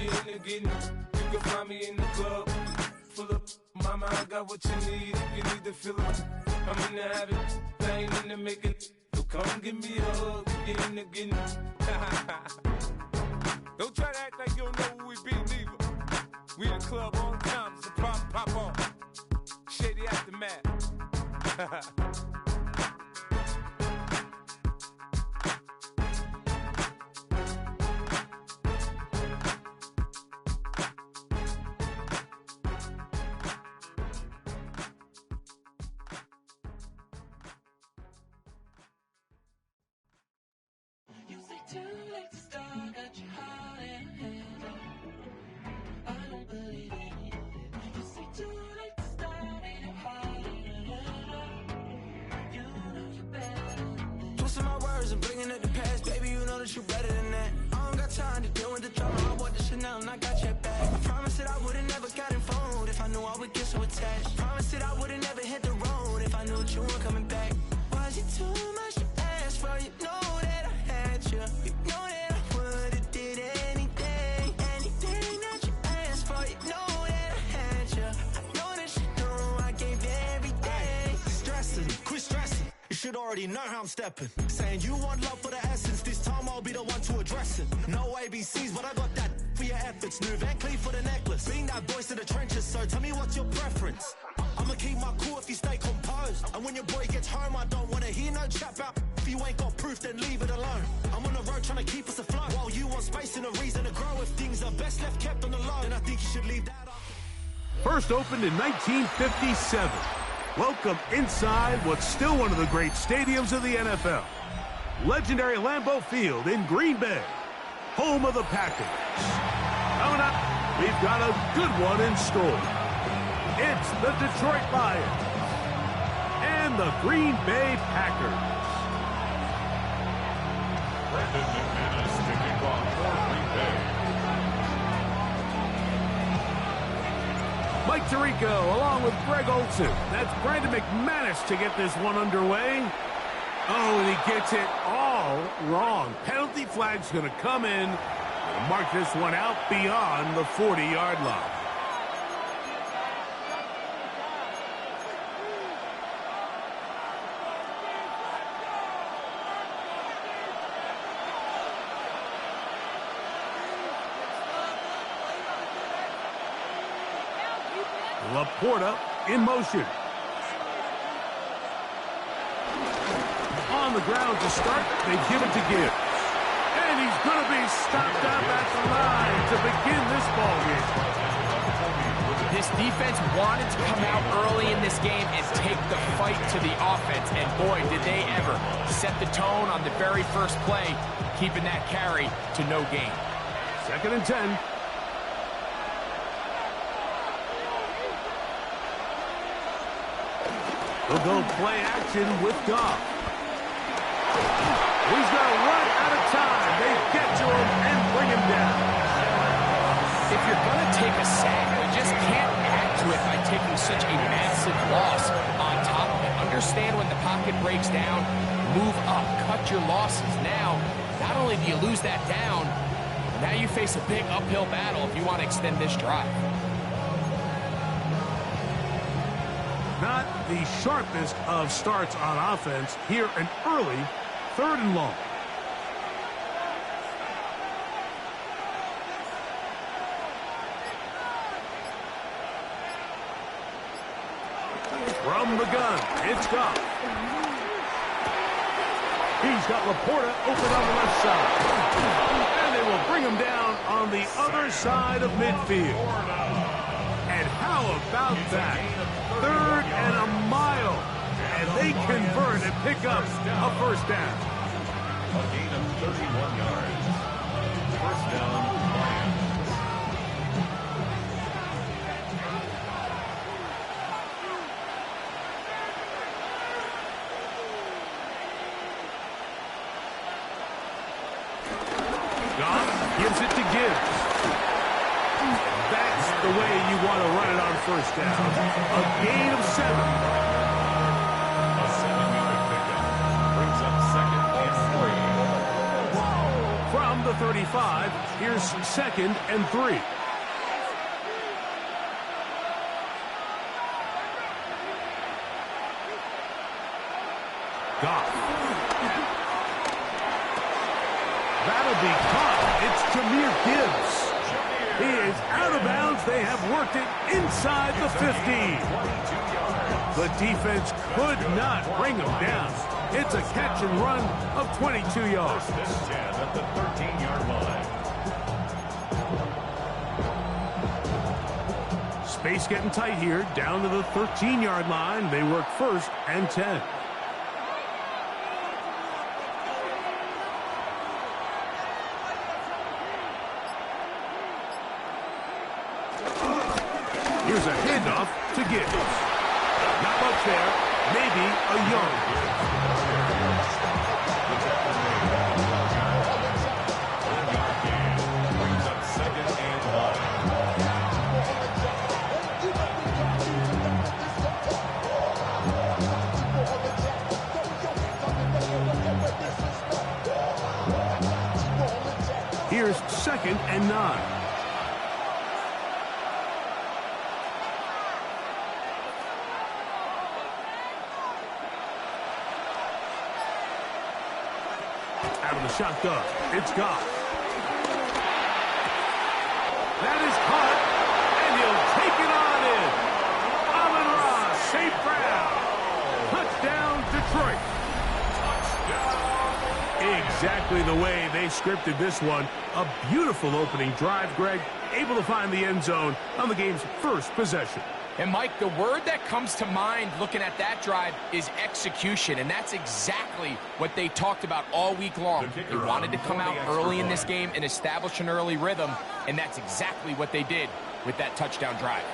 you into getting it, you can find me in the club. Full up, mama, I got what you need if you need to feel it. I'm in the habit, I ain't in the making. So come give me a hug if you're in the getting it. Don't try to act like you don't know who we be, neither. We in the club all the time, it's a problem, pop on. Shady Aftermath. Too late to start, got your heart in hand. I don't believe any of it. You say too late to start, ain't your heart in hand. You know you're better than that. Twisting my words and bringing up the past, baby, you know that you're better than that. I don't got time to deal with the drama, I bought the Chanel and I got your back. I promise that I would've never got involved if I knew I would get so attached. I promise that I would've never hit the road if I knew that you weren't coming back. Was it too much to ask for? You know that I had you. You know that I would've did anything that you asked for. You know that I had you. I know that you know I gave everything. Stressing, quit stressing. You should already know how I'm stepping. Saying you want love for the essence. This time I'll be the one to address it. No ABCs, but I got that for your efforts. New Van Cleef for the necklace. Being that voice in the trenches, so tell me what's your preference. I'ma keep my cool if you stay composed. And when your boy gets home, I don't wanna hear no chat about. If you ain't got proof, then leave it alone. I'm on the road trying to keep us afloat. While you want space and a reason to grow. If things are best left kept on the low, then I think you should leave that up. First opened in 1957. Welcome inside what's still one of the great stadiums of the NFL. Legendary Lambeau Field in Green Bay, home of the Packers. Coming up, we've got a good one in store. It's the Detroit Lions and the Green Bay Packers. Brandon McManus to kick off for Green Bay. Mike Tirico along with Greg Olson. That's Brandon McManus to get this one underway. Oh, and he gets it all wrong. Penalty flag's going to come in and mark this one out beyond the 40-yard line. Laporta in motion. On the ground to start, they give it to Gibbs. And he's going to be stopped up at the line to begin this ball game. This defense wanted to come out early in this game and take the fight to the offense. And boy, did they ever set the tone on the very first play, keeping that carry to no gain. 2nd and 10. They'll go play action with Goff. He's going to run out of time. They get to him and bring him down. If you're going to take a sack, you just can't add to it by taking such a massive loss on top of it. Understand when the pocket breaks down, move up, cut your losses. Now, not only do you lose that down, now you face a big uphill battle if you want to extend this drive. Not the sharpest of starts on offense. Here an early 3rd and long. From the gun, it's Goff. He's got Laporta open on the left side. And they will bring him down on the other side of midfield. And how about that? 3rd and a mile. And they convert and pick up a first down. A gain of 31 yards. First down, Lions. Goff gives it to Gibbs. That's the way you want to run it on first down. A gain of 7. A 7-yard pickup brings up 2nd and 3. From the the 35. Here's 2nd and 3. Goff. That'll be caught. It's Jahmyr Gibbs. He is out of bounds. They have worked it inside the 15. The defense could not bring him down. It's a catch and run of 22 yards. This is 10 at the 13-yard line. Space getting tight here. Down to the 13-yard line. They work 1st and 10. Here's a handoff to Gibbs. Not much there. Maybe a yard. Brings up 2nd and 1. Here's 2nd and 9. Out of the shotgun, it's Goff. That is caught, and he'll take it on in. Amon-Ra, St. Brown. Touchdown, Detroit. Exactly the way they scripted this one. A beautiful opening drive, Greg. Able to find the end zone on the game's first possession. And, Mike, the word that comes to mind looking at that drive is execution, and that's exactly what they talked about all week long. They wanted to come out early in this game and establish an early rhythm, and that's exactly what they did with that touchdown drive.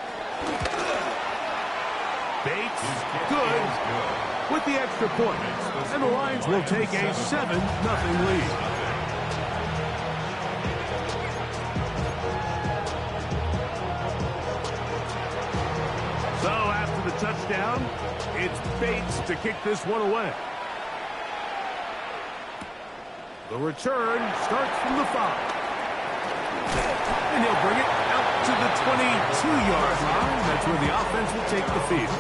Bates, good, with the extra point, and the Lions will take a 7-0 lead. So after the touchdown, it's Bates to kick this one away. The return starts from the 5. And he'll bring it out to the 22-yard line. That's where the offense will take the field.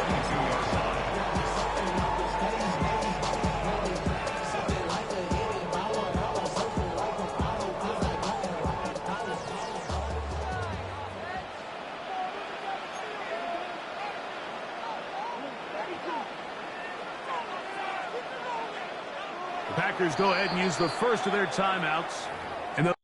The Packers go ahead and use the first of their timeouts. And the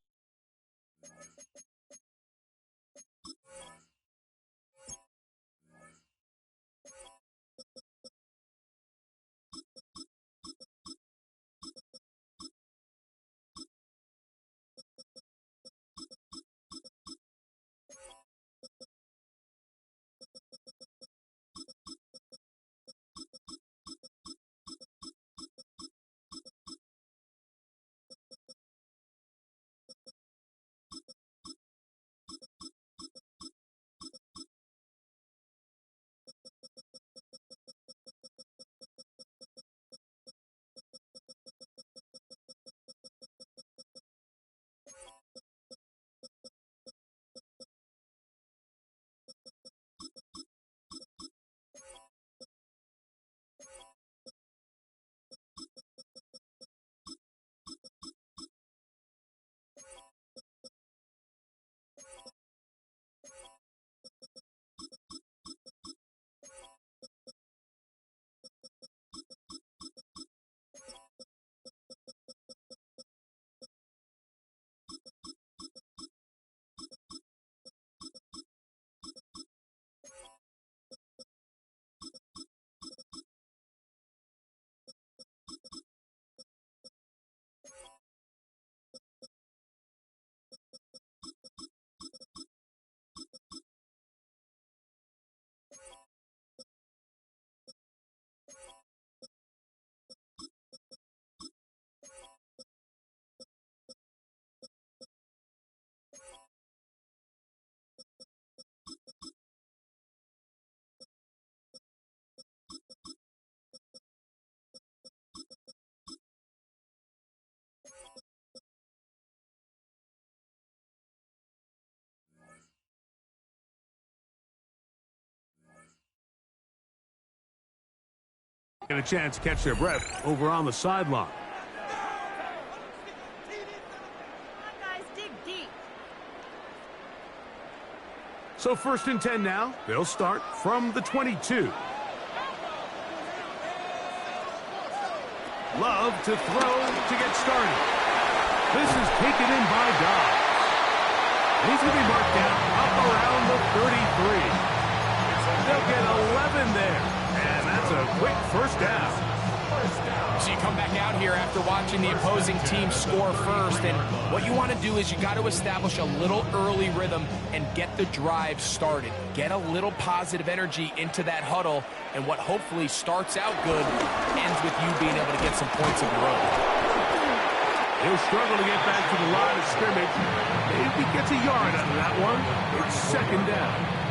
Get a chance to catch their breath over on the sideline. So 1st and 10 now. They'll start from the 22. Love to throw to get started. This is taken in by Dodd. He's going to be marked down up around the 33. They'll get 11 there. And that's a quick first down. So you come back out here after watching the opposing team score first, and what you want to do is you got to establish a little early rhythm and get the drive started. Get a little positive energy into that huddle, and what hopefully starts out good ends with you being able to get some points of your own. He'll struggle to get back to the line of scrimmage. Maybe gets a yard out of that one. It's 2nd down.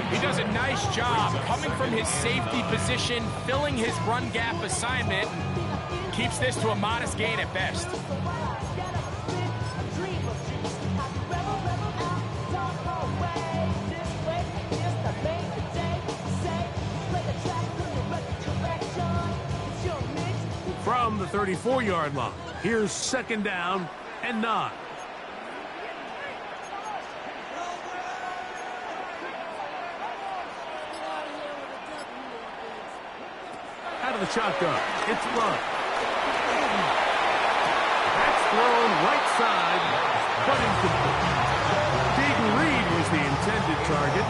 He does a nice job coming from his safety position, filling his run gap assignment, keeps this to a modest gain at best. From the 34-yard line, here's 2nd down and 9. Out of the shotgun, it's Love. That's thrown right side, but incomplete. Jaden Reed was the intended target.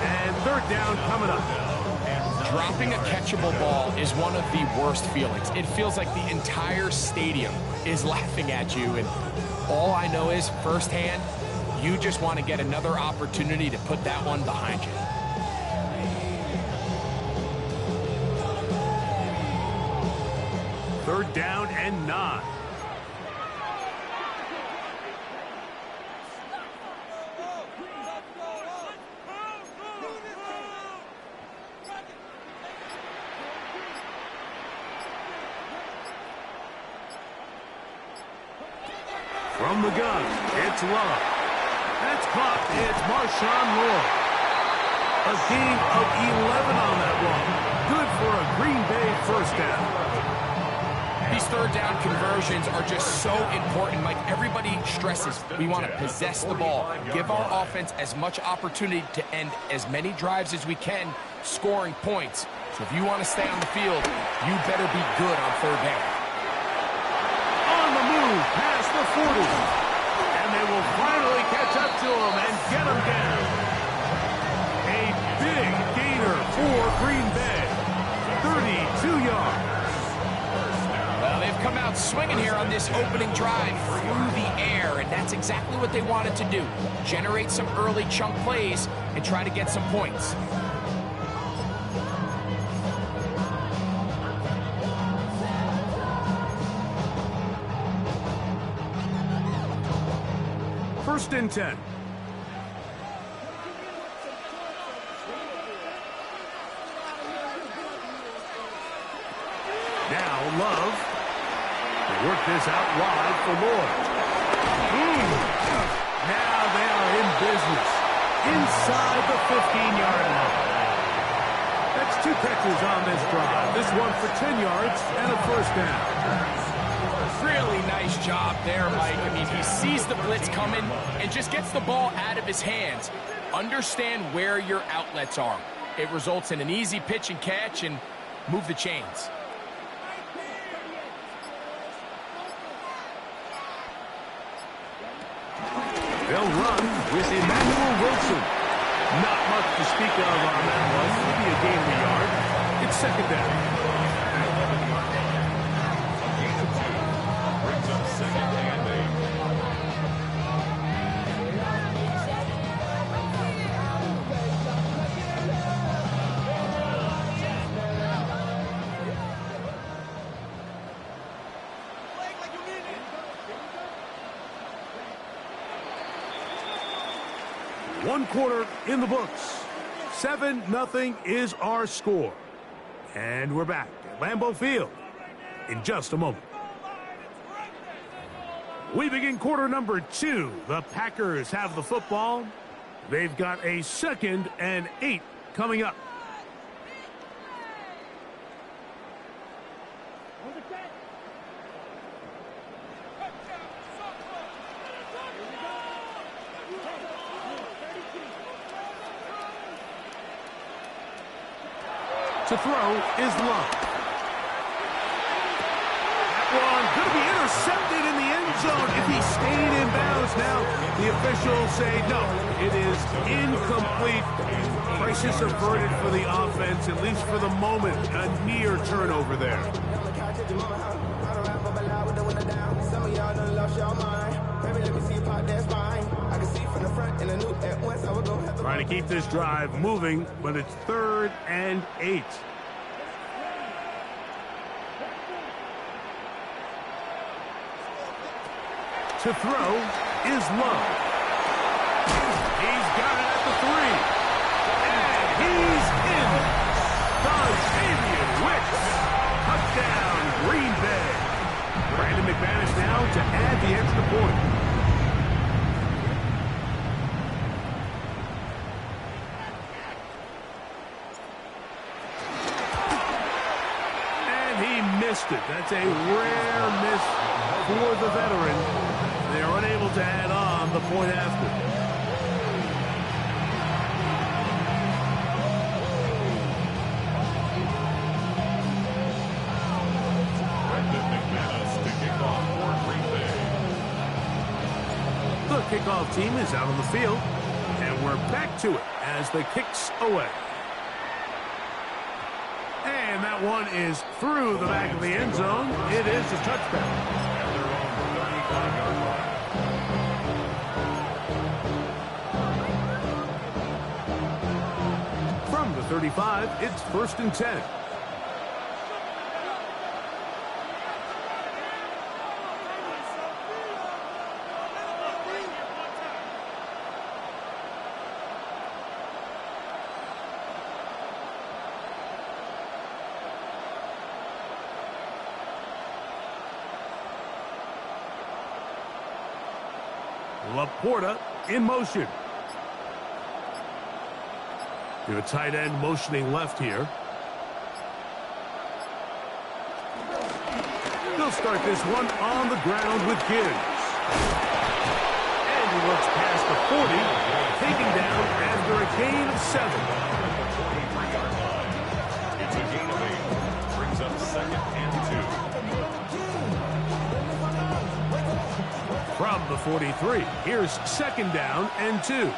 And 3rd down coming up. Dropping a catchable ball is one of the worst feelings. It feels like the entire stadium is laughing at you, and all I know is firsthand, you just want to get another opportunity to put that one behind you. Third down and 9. From the gun, it's Love. That's caught. It's Marshawn Lloyd. A gain of 11 on that one. Good for a Green Bay first down. These 3rd down conversions are just so important. Like everybody stresses, we want to possess the ball, give our offense as much opportunity to end as many drives as we can, scoring points. So if you want to stay on the field, you better be good on 3rd down. On the move, past the 40. And they will finally catch up to him and get him down. A big gainer for Green Bay. 32 yards. Well, they've come out swinging here on this opening drive through the air, and that's exactly what they wanted to do. Generate some early chunk plays and try to get some points. First and 10. Now Love. They work this out wide for Lloyd. Now they are in business. Inside the 15-yard line. That's 2 catches on this drive. This one for 10 yards and a first down. Really nice job there, Mike. I mean, he sees the blitz coming and just gets the ball out of his hands. Understand where your outlets are. It results in an easy pitch and catch and move the chains. They'll run with Emmanuel Wilson. Not much to speak of on that one. Maybe a gain of a yard. It's 2nd down. One quarter in the books. 7-0 is our score. And we're back at Lambeau Field in just a moment. We begin quarter number 2. The Packers have the football. They've got a 2nd and 8 coming up. To throw is Love. That one going to be intercepted in the end zone. If he stayed in bounds now, the officials say no, it is incomplete. Crisis averted for the offense, at least for the moment. A near turnover there. Trying to keep this drive moving, but it's 3rd and 8. To throw is Love. He's got it at the 3. And he's in. Davian Wicks. Touchdown, Green Bay. Brandon McManus now to add the extra point. And he missed it. That's a rare miss for the veteran. They are unable to add on the point after. The kickoff team is out on the field, and we're back to it as the kick's away. And that one is through the back of the end zone. It is a touchback. At their own 35-yard line. From the 35, it's 1st and 10. Laporta in motion. You have a tight end motioning left here. They'll start this one on the ground with Gibbs. And he looks past the 40, taken down after a gain of 7. It's a gain of 8. Brings up 2nd and 2. From the 43, here's 2nd down and 2.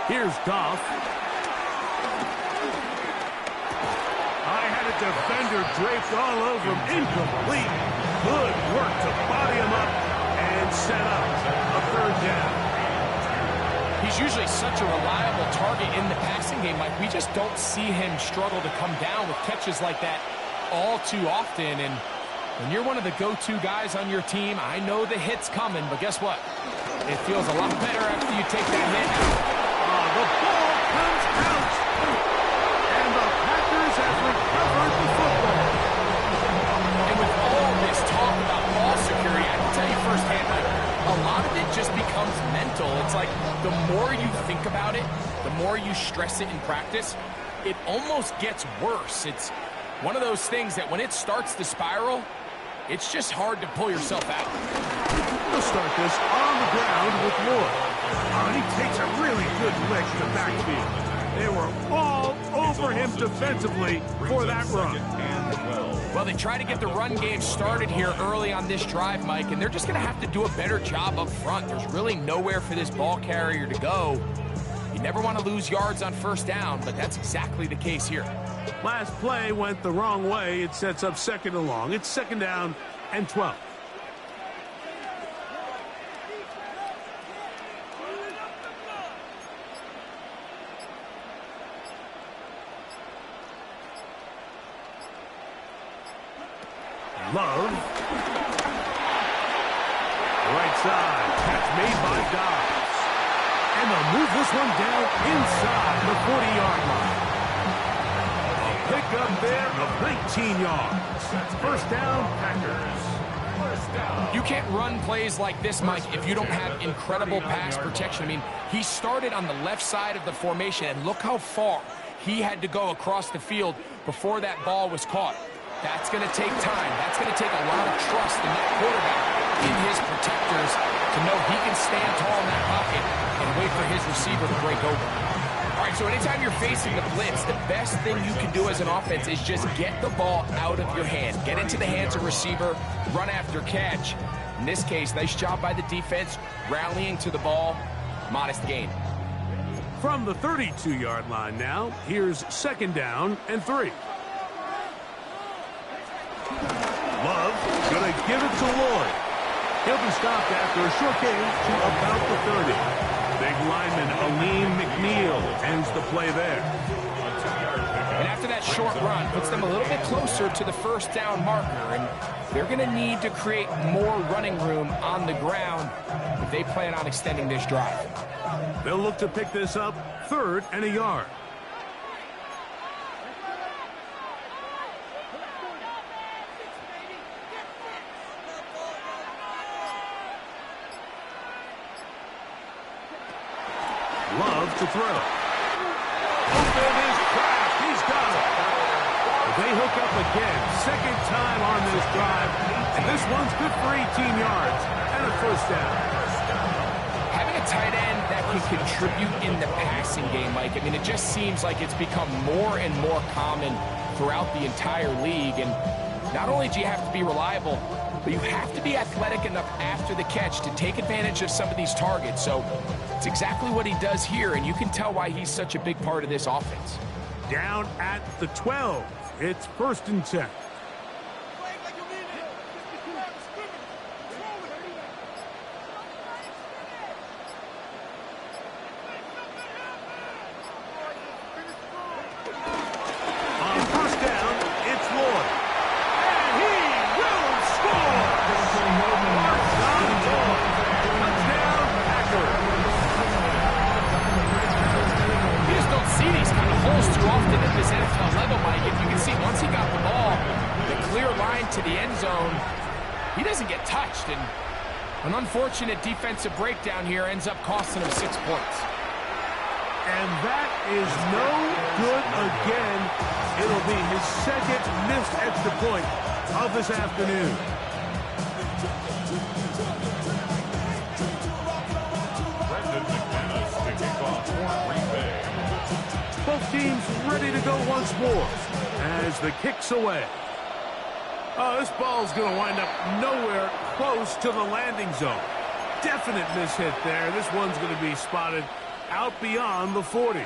Here's Goff. I had a defender draped all over him. Incomplete. Good work to body him up and set up a 3rd down. He's usually such a reliable target in the passing game. Like, we just don't see him struggle to come down with catches like that all too often. And when you're one of the go-to guys on your team, I know the hit's coming, but guess what? It feels a lot better after you take that hit. The ball comes out, and the Packers have recovered the football. And with all this talk about ball security, I can tell you firsthand, like, a lot of it just becomes mental. It's like the more you think about it, the more you stress it in practice, it almost gets worse. It's one of those things that when it starts to spiral, it's just hard to pull yourself out. We'll start this on the ground with Lloyd. And he takes a really good lick to backfield. They were all over him defensively for that run. Well, they try to get the run game started here early on this drive, Mike, and they're just going to have to do a better job up front. There's really nowhere for this ball carrier to go. You never want to lose yards on 1st down, but that's exactly the case here. Last play went the wrong way. It sets up 2nd and long. It's 2nd down and 12. Love. Right side. Catch made by Dobbs. And they'll move this one down inside the 40-yard line. A pickup there of 19 yards. That's 1st down, Packers. You can't run plays like this, Mike, if you don't have incredible pass protection. I mean, he started on the left side of the formation, and look how far he had to go across the field before that ball was caught. That's going to take time. That's going to take a lot of trust in that quarterback, in his protectors, to know he can stand tall in that pocket and wait for his receiver to break over. All right, so anytime you're facing the blitz, the best thing you can do as an offense is just get the ball out of your hand. Get into the hands of receiver, run after catch. In this case, nice job by the defense, rallying to the ball. Modest gain. From the 32-yard line now, here's 2nd down and 3. Love gonna give it to Lloyd. He'll be stopped after a short gain to about the 30. Big lineman Aleem McNeil ends the play there. And after that short run, puts them a little bit closer to the 1st down marker, and they're going to need to create more running room on the ground if they plan on extending this drive. They'll look to pick this up 3rd and a yard. Love to throw. Open his trap. He's got it. They hook up again. 2nd time on this drive. And this one's good for 18 yards and a 1st down. Having a tight end that can contribute in the passing game, Mike, I mean, it just seems like it's become more and more common throughout the entire league. And not only do you have to be reliable, but you have to be athletic enough after the catch to take advantage of some of these targets. So it's exactly what he does here, and you can tell why he's such a big part of this offense. Down at the 12. It's 1st and 10. On 1st down, it's Lloyd. And he will score! Touchdown, Packers. You just don't see these kind of holes too often at this NFL level, Mike. If you can see, once he got the ball, the clear line to the end zone, he doesn't get touched. And an unfortunate defensive breakdown here ends up costing him 6 points. And that is no good again. It'll be his 2nd missed extra point of this afternoon. Both teams ready to go once more as the kick's away. Oh, this ball's going to wind up nowhere close to the landing zone. Definite mishit there. This one's going to be spotted out beyond the 40.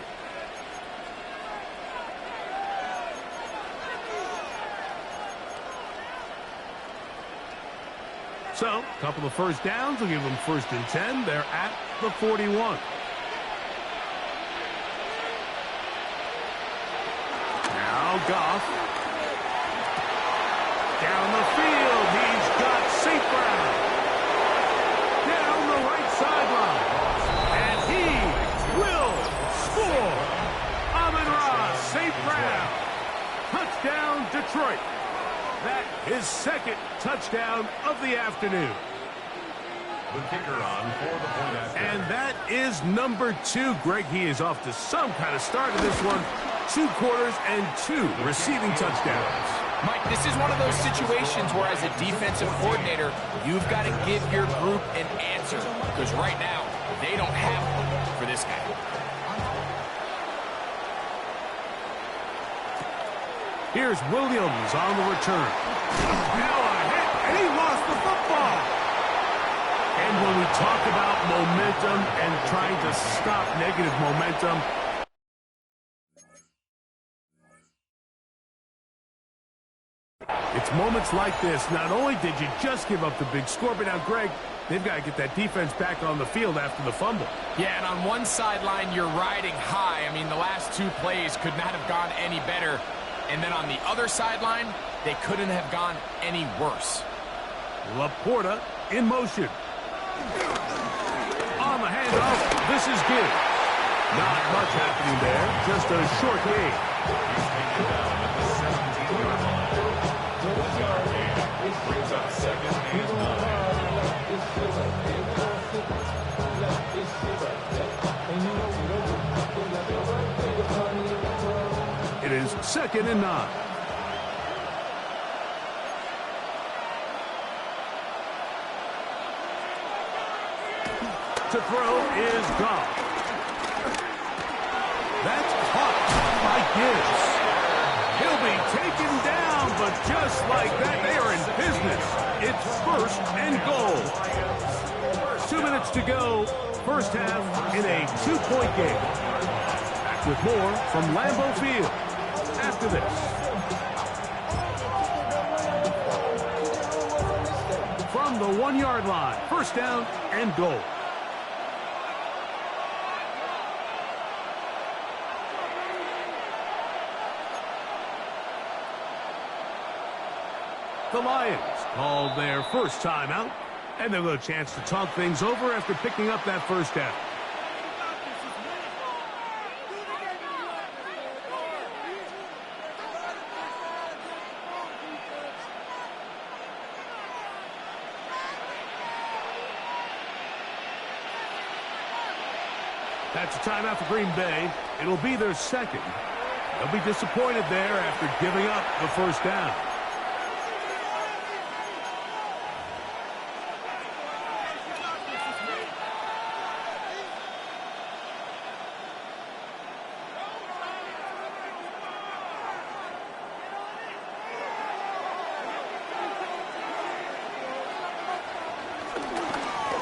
So, a couple of 1st downs will give them 1st and 10. They're at the 41. Now Goff. Down the field, he's got St. Brown. Down the right sideline. And he will score. Amon-Ra St. Brown. Touchdown, Detroit. That is 2nd touchdown of the afternoon. The kicker on for the point after. And that is number 2. Greg, he is off to some kind of start in this one. 2 quarters and 2 receiving touchdowns. Mike, this is one of those situations where as a defensive coordinator, you've got to give your group an answer. Because right now, they don't have one for this guy. Here's Williams on the return. Now a hit, and he lost the football. And when we talk about momentum and trying to stop negative momentum, it's moments like this. Not only did you just give up the big score, but now, Greg, they've got to get that defense back on the field after the fumble. Yeah, and on one sideline, you're riding high. I mean, the last 2 plays could not have gone any better. And then on the other sideline, they couldn't have gone any worse. Laporta in motion. On the handoff, this is good. Not much happening there, just a short gain. He's taken down at the 17-yard line. 1-yard gain brings up 2nd and 9. It is 2nd and 9. to throw is gone. That's caught by Gibbs. He'll be taken down, but just like that, they are in business. It's 1st and goal. 2 minutes to go, first half in a 2-point game. Back with more from Lambeau Field after this. From the 1-yard line, first down and goal. The Lions called their first timeout, and they'll get a chance to talk things over after picking up that first down. That's a timeout for Green Bay. It'll be their second. They'll be disappointed there after giving up the first down.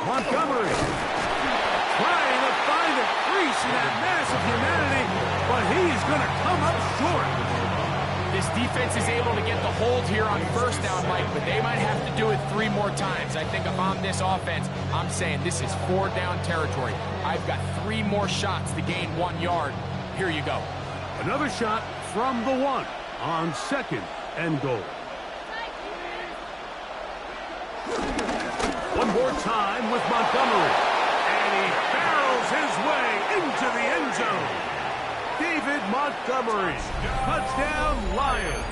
Montgomery trying to find a crease in that massive humanity, but he's going to come up short. This defense is able to get the hold here on first down, Mike, but they might have to do it 3 more times. I think if I'm this offense, I'm saying this is 4-down territory. I've got 3 more shots to gain 1 yard. Here you go. Another shot from the 1 on 2nd and goal. One more time with Montgomery. And he barrels his way into the end zone. David Montgomery. Touchdown, Lions.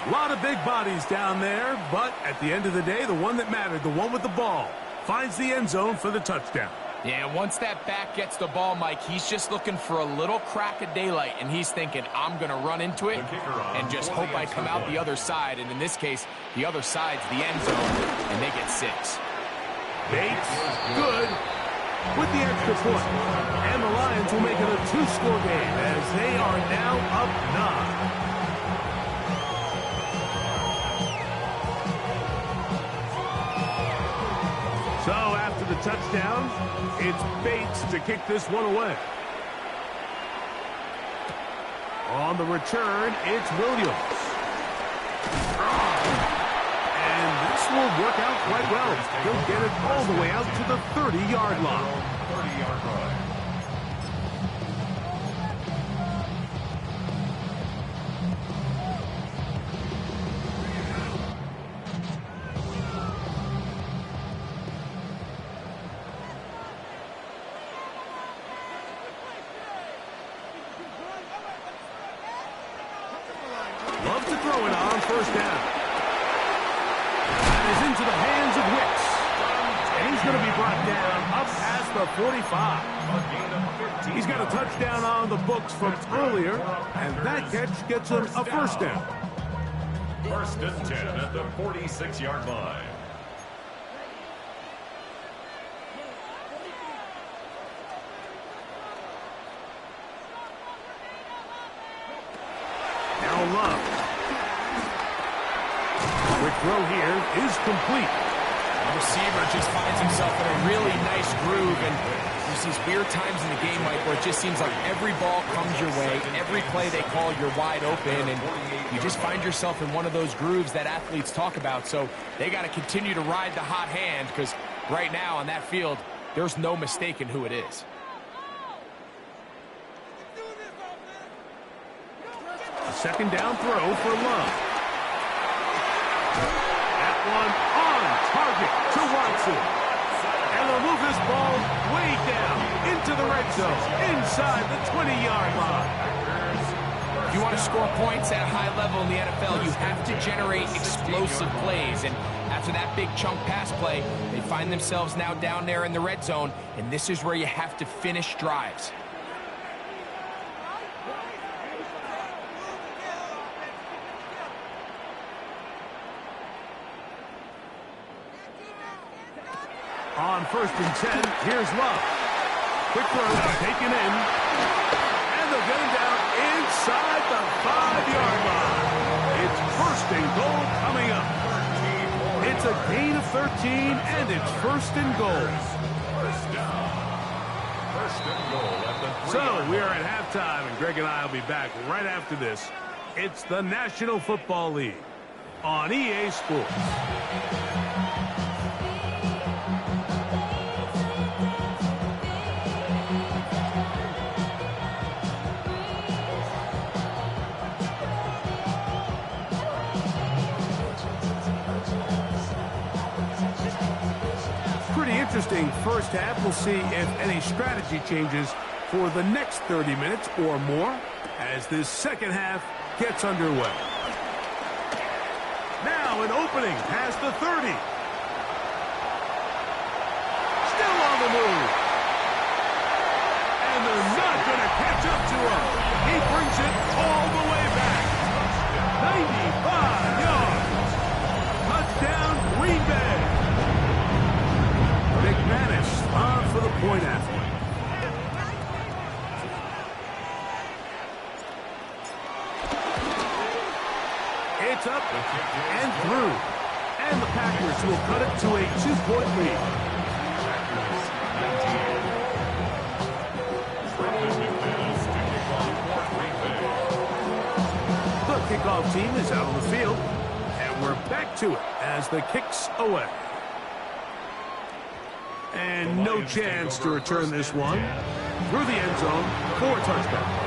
A lot of big bodies down there, but at the end of the day, the one that mattered, the one with the ball, finds the end zone for the touchdown. Yeah, once that back gets the ball, Mike, he's just looking for a little crack of daylight, and he's thinking, I'm going to run into it and just hope I come out the other side. And in this case, the other side's the end zone, and they get 6. Bates, good, with the extra point. And the Lions will make it a 2-score game as they are now up 9. So after the touchdown, it's Bates to kick this one away. On the return, it's Williams. And this will work out quite well. He'll get it all the way out to the 30-yard line. 30-yard line. Love to throw it on first down. That is into the hands of Wicks. And he's going to be brought down up past the 45. He's got a touchdown on the books from earlier, and that catch gets him a first down. 1st and 10 at the 46-yard line. Now Love. Quick throw here is complete. The receiver just finds himself in a really nice groove, and there's these weird times in the game, Mike, where it just seems like every ball comes your way, every play they call, you're wide open, and you just find yourself in one of those grooves that athletes talk about. So they got to continue to ride the hot hand, because right now on that field, there's no mistaking who it is. A 2nd down throw for Love. That one on target to Watson. And they'll move this ball way down into the red zone, inside the 20-yard line. If you want to score points at a high level in the NFL, you have to generate explosive plays. And after that big chunk pass play, they find themselves now down there in the red zone, and this is where you have to finish drives. on 1st and 10. Here's Love. Quick throw, taken in. And they'll get him down inside the 5-yard line. It's 1st and goal coming up. It's a gain of 13, and it's 1st and goal. So we are at halftime, and Greg and I will be back right after this. It's the National Football League on EA Sports. Pretty interesting first half. We'll see if any strategy changes for the next 30 minutes or more as this second half gets underway. Now an opening past the 30. Still on the move. And they're not going to catch up to him. He brings it all the way back. 95 yards. Touchdown, Green Bay. McManus on for the point after. It's up and through. And the Packers will cut it to a 2-point lead. The kickoff team is out on the field. And we're back to it as the kick's away. And no chance to return this one. Through the end zone for a touchdown.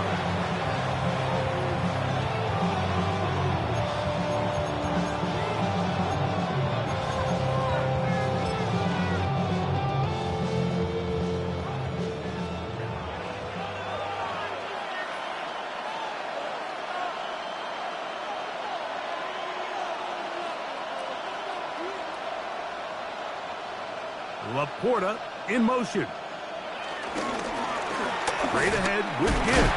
Laporta in motion. Straight ahead with Gibbs.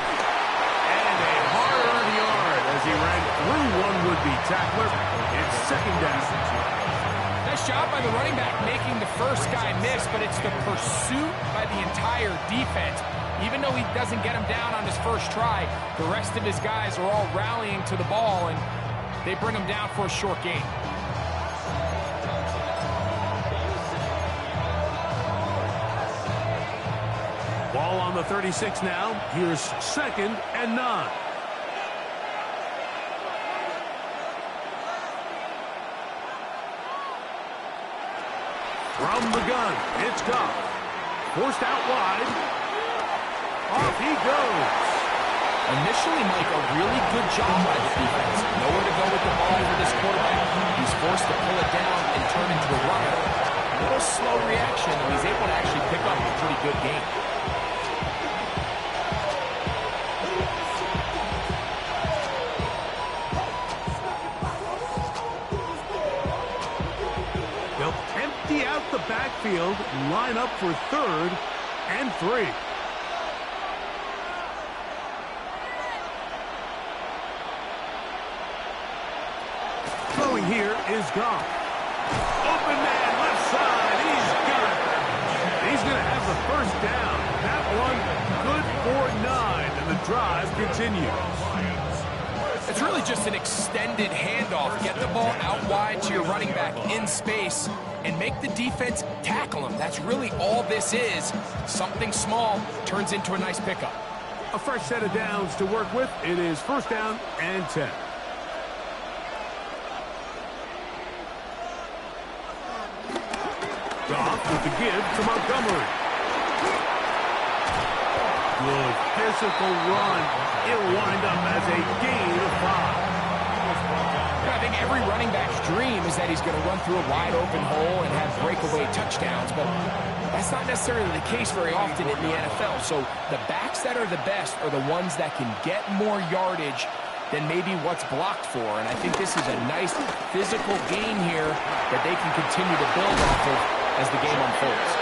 And a hard-earned yard as he ran through one would-be tackler. It's 2nd down. Nice job by the running back making the first guy miss, but it's the pursuit by the entire defense. Even though he doesn't get him down on his first try, the rest of his guys are all rallying to the ball, and they bring him down for a short gain. Ball on the 36 now. Here's 2nd and 9. From the gun, it's Goff. Forced out wide. Off he goes. Initially, Mike, a really good job by the defense. Nowhere to go with the ball for this quarterback. He's forced to pull it down and turn into a run. A little slow reaction, and he's able to actually pick up a pretty good game. The backfield, line up for 3rd and 3. Throwing here is Goff. Open man, left side. He's got it. He's going to have the 1st down. That one good for 9, and the drive continues. It's really just an extended handoff. Get the ball out wide to your running back in space and make the defense tackle him. That's really all this is. Something small turns into a nice pickup. A fresh set of downs to work with. It is 1st down and 10. Goff with the give to Montgomery. Good physical run. It'll wind up as a gain of 5. I think every running back's dream is that he's going to run through a wide open hole and have breakaway touchdowns, but that's not necessarily the case very often in the NFL. So the backs that are the best are the ones that can get more yardage than maybe what's blocked for, and I think this is a nice physical gain here that they can continue to build off of as the game unfolds.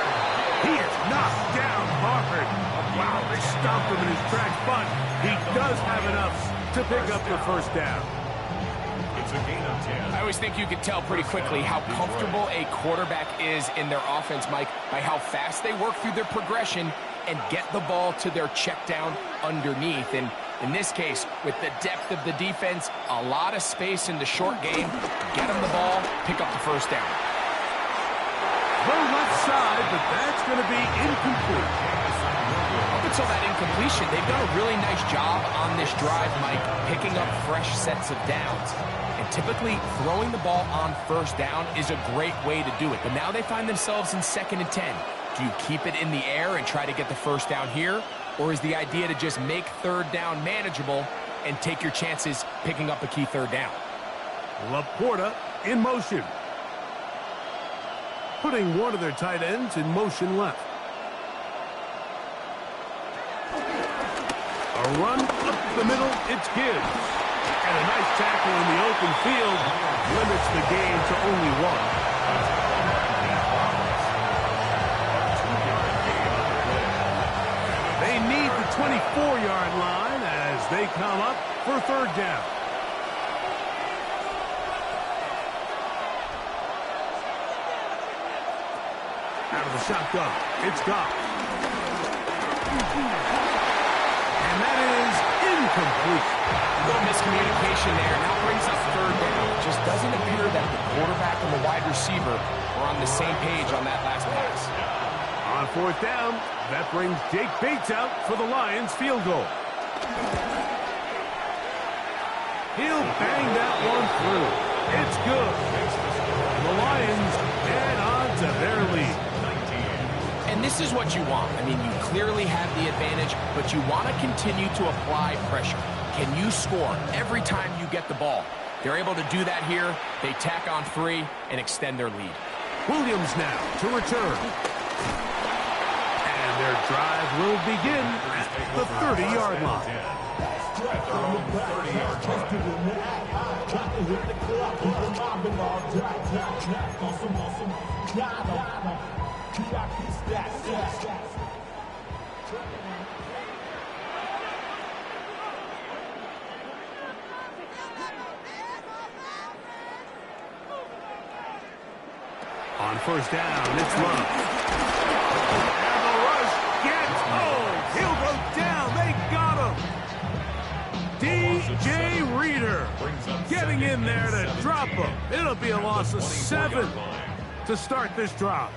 He is knocked down hard. Wow, they stopped him in his tracks, but he does have enough to pick up the 1st down. It's a gain of 10. I always think you can tell pretty quickly how comfortable a quarterback is in their offense, Mike, by how fast they work through their progression and get the ball to their check down underneath. And in this case, with the depth of the defense, a lot of space in the short game, get them the ball, pick up the first down. The left side, but that's going to be incomplete. Up until that incompletion, they've done a really nice job on this drive, Mike, picking up fresh sets of downs. And typically, throwing the ball on first down is a great way to do it. But now they find themselves in 2nd and 10. Do you keep it in the air and try to get the first down here? Or is the idea to just make 3rd down manageable and take your chances picking up a key 3rd down? Laporta in motion. Putting one of their tight ends in motion left. A run up the middle, it's Gibbs. And a nice tackle in the open field limits the game to only 1. They need the 24-yard line as they come up for 3rd down. Out of the shotgun, it's Goff. And that is incomplete. A little miscommunication there. Now brings up 3rd down. It just doesn't appear that the quarterback and the wide receiver are on the same page on that last pass. On 4th down, that brings Jake Bates out for the Lions field goal. He'll bang that one through. It's good. The Lions add on to their lead. And this is what you want. I mean, you clearly have the advantage, but you want to continue to apply pressure. Can you score every time you get the ball? They're able to do that here. They tack on 3 and extend their lead. Williams now to return. And their drive will begin at the 30-yard line. At their own 30-yard line. On 1st down, it's Love. And the rush gets home. He'll go down. They got him. DJ Reader getting in there to drop him. It'll be a loss of 7 to start this drive.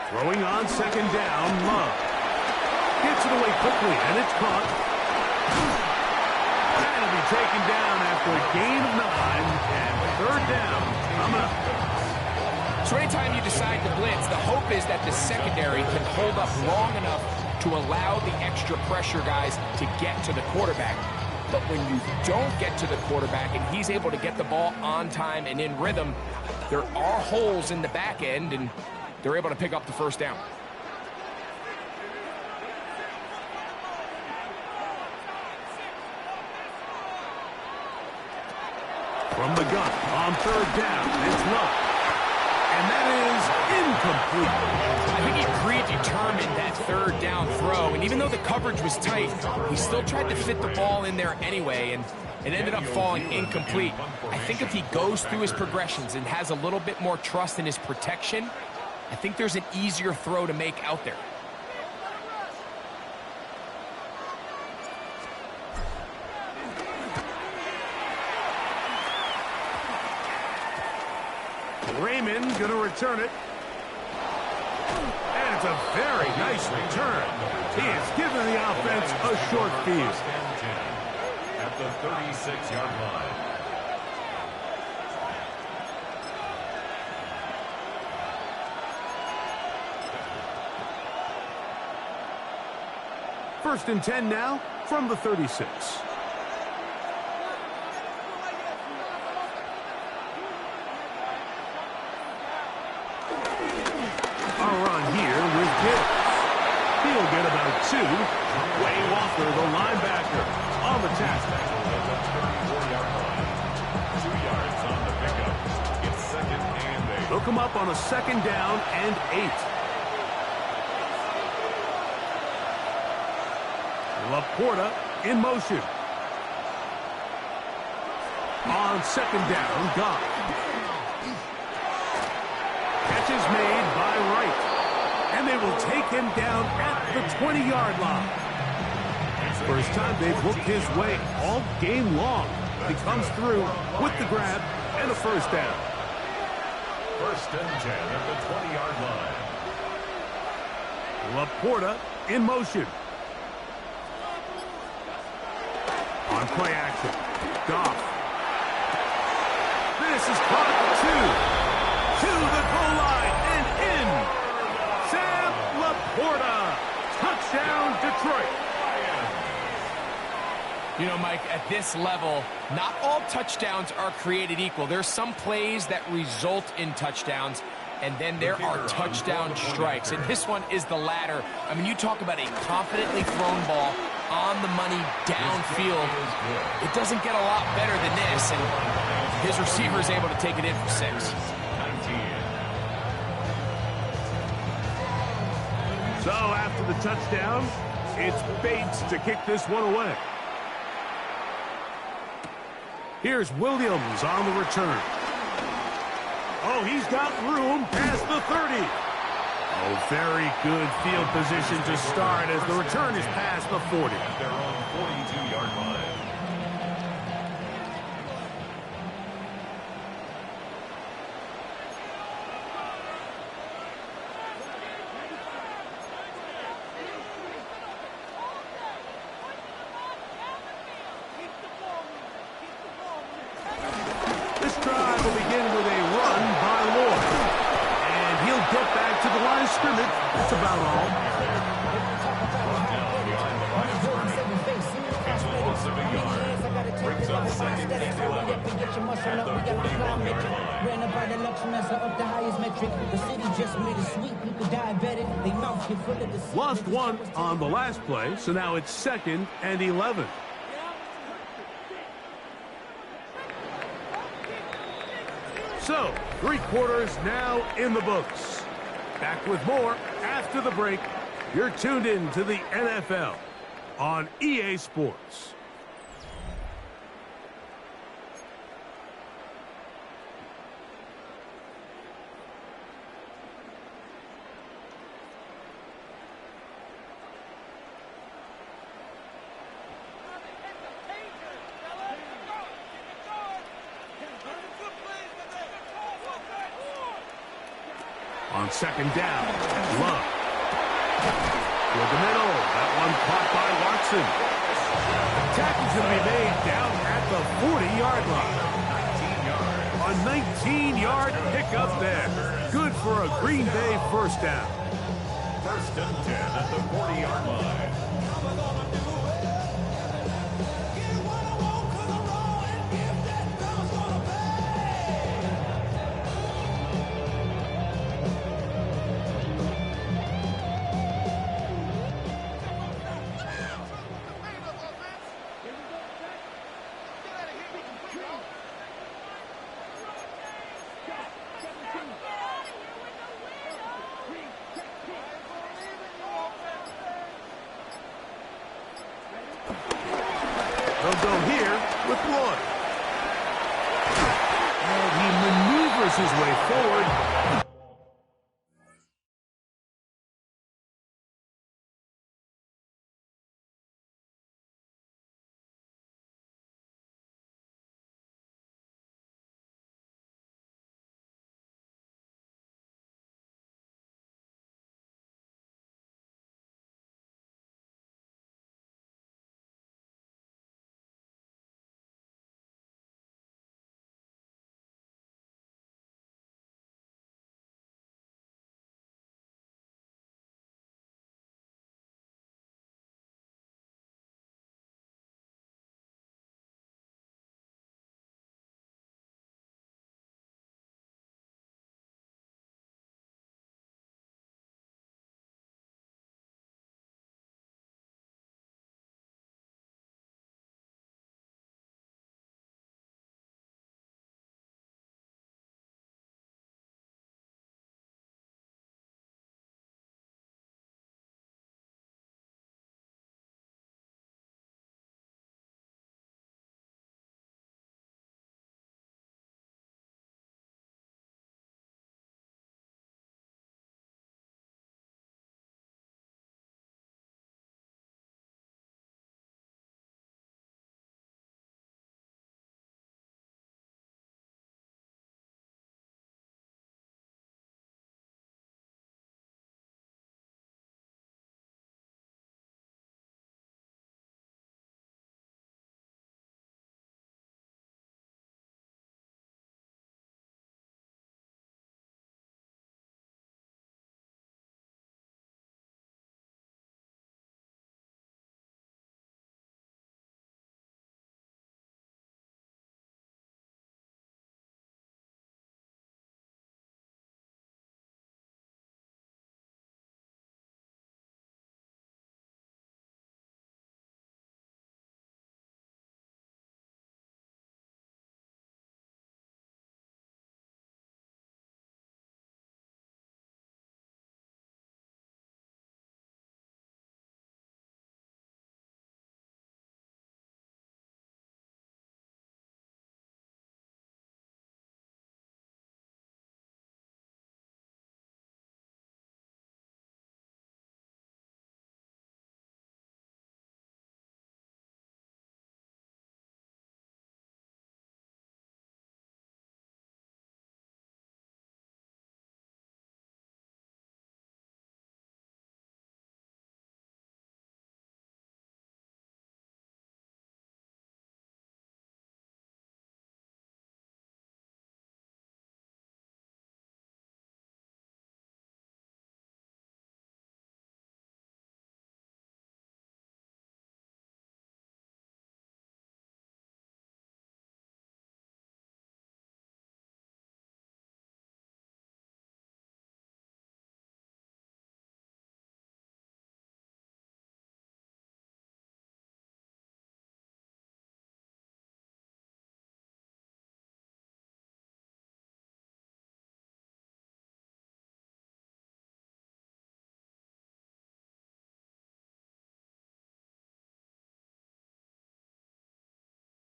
Throwing on 2nd down, Love. Gets it away quickly, and it's caught. That'll be taken down after a gain of 9, and 3rd down coming up. So anytime you decide to blitz, the hope is that the secondary can hold up long enough to allow the extra pressure guys to get to the quarterback. But when you don't get to the quarterback and he's able to get the ball on time and in rhythm, there are holes in the back end, and they're able to pick up the first down. From the gun on 3rd down, it's Love. And that is incomplete. I think he predetermined that 3rd down throw, and even though the coverage was tight, he still tried to fit the ball in there anyway, and it ended up falling incomplete. I think if he goes through his progressions and has a little bit more trust in his protection, I think there's an easier throw to make out there. Raymond going to return it. And it's a very nice return. He has given the offense a short field. At the 36-yard line. First and 10 now from the 36. He'll get about 2. Wayne Walker, the linebacker, on the tackle. At the 34-yard line. 2 yards on the pickup. It's 2nd and 8. They'll come up on a 2nd down and 8. Laporta in motion. On second down, Goff. Catch is made by Wright. And they will take him down at the 20-yard line. First time they've looked his way all game long. He comes through with the grab and a first down. First and 10 at the 20-yard line. Laporta in motion. On play action, Goff. This is caught to the goal line and in. Sam Laporta. Touchdown, Detroit. You know, Mike, at this level, not all touchdowns are created equal. There's some plays that result in touchdowns, and then there are touchdown strikes. And this one is the latter. I mean, you talk about a confidently thrown ball on the money downfield. It doesn't get a lot better than this, and his receiver is able to take it in for 6. So after the touchdown, it's Bates to kick this one away. Here's Williams on the return. Oh, he's got room past the 30. Oh, very good field position to start as the return is past the 40. At their own 42-yard line. This drive will begin with a run by Lloyd. And he'll get back to the line of scrimmage. That's about all. It's a loss of a yard. Brings up second and 11 at the 40-yard line. Lost one on the last play, so now it's 2nd and 11. So, 3 quarters now in the books. Back with more after the break. You're tuned in to the NFL on EA Sports. On second down, Love. Toward the middle. That one caught by Watson. Tackle's going to be made down at the 40-yard line. 19 yards. A 19-yard pickup there. Good for a Green Bay first down. First and 10 at the 40-yard line. They'll go here with Lloyd. And he maneuvers his way forward.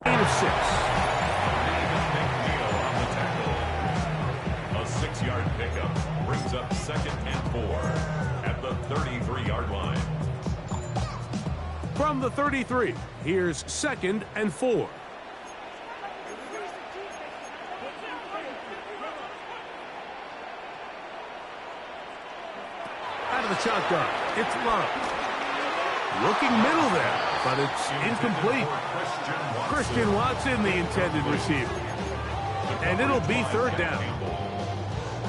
Gain of 6. McNeil on the tackle. A 6-yard pickup brings up 2nd and 4 at the 33-yard line. From the 33, here's 2nd and 4. Out of the shotgun, it's Love. Looking middle there, but it's incomplete. Christian Watson, the intended receiver. And it'll be 3rd down.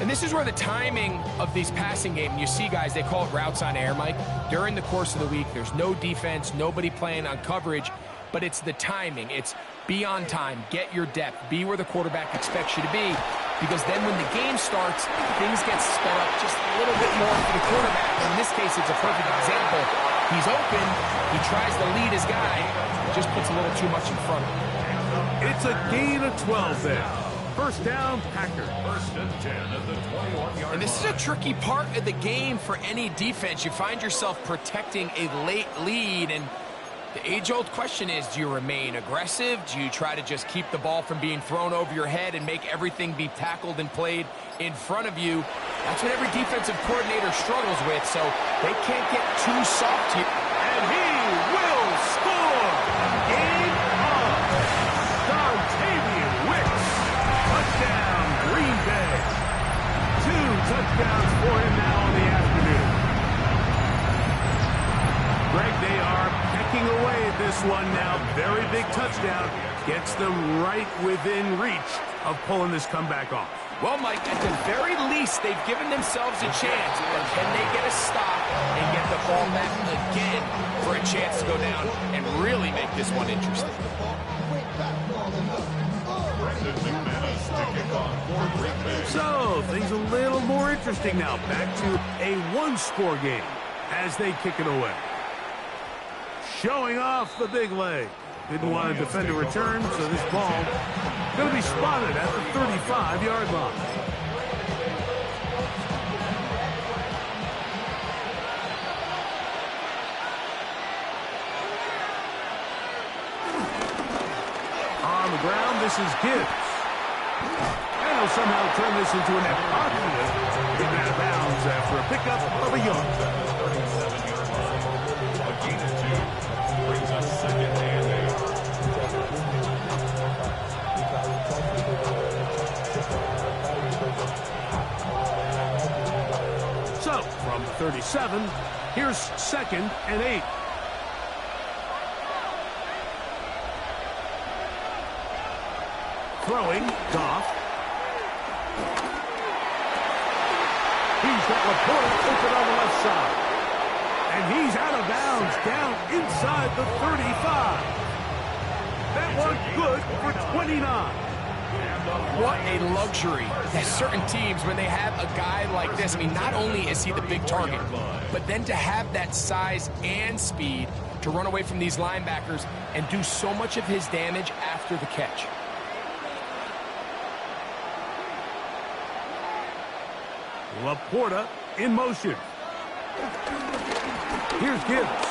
And this is where the timing of these passing game, you see guys, they call it routes on air, Mike. During the course of the week, there's no defense, nobody playing on coverage, but it's the timing. It's be on time, get your depth, be where the quarterback expects you to be, because then when the game starts, things get sped up just a little bit more for the quarterback. In this case, it's a perfect example. He's open, he tries to lead his guy, just puts a little too much in front of him. It's a gain of 12 there. 1st down, Packers. 1st and 10 at the 21-yard And this is line. a tricky part of the game for any defense. You find yourself protecting a late lead, and the age-old question is, do you remain aggressive? Do you try to just keep the ball from being thrown over your head and make everything be tackled and played in front of you? That's what every defensive coordinator struggles with, so they can't get too soft here. And he will score! Game on! Dontavian Wicks! Touchdown, Green Bay! 2 touchdowns for him now in the afternoon. Greg, they are pecking away at this one now. Very big touchdown. Gets them right within reach of pulling this comeback off. Well, Mike, at the very least, they've given themselves a chance, but can they get a stop and get the ball back again for a chance to go down and really make this one interesting? So, things a little more interesting now. Back to a 1-score game as they kick it away. Showing off the big leg. Didn't want to defend a return, so this ball going to be spotted at the 35-yard line. On the ground, this is Gibbs. And he'll somehow turn this into an apocalypse. Getting out of bounds after a pickup of a yard. A gain of 2 brings us 2nd and 8. So, from the 37, here's 2nd and 8. Throwing, Goff. He's got Laporta open on the left side. And he's out of bounds, down inside the 35. That one good for 29. What a luxury. There's certain teams, when they have a guy like this, I mean, not only is he the big target, but then to have that size and speed to run away from these linebackers and do so much of his damage after the catch. Laporta in motion. Here's Gibbs.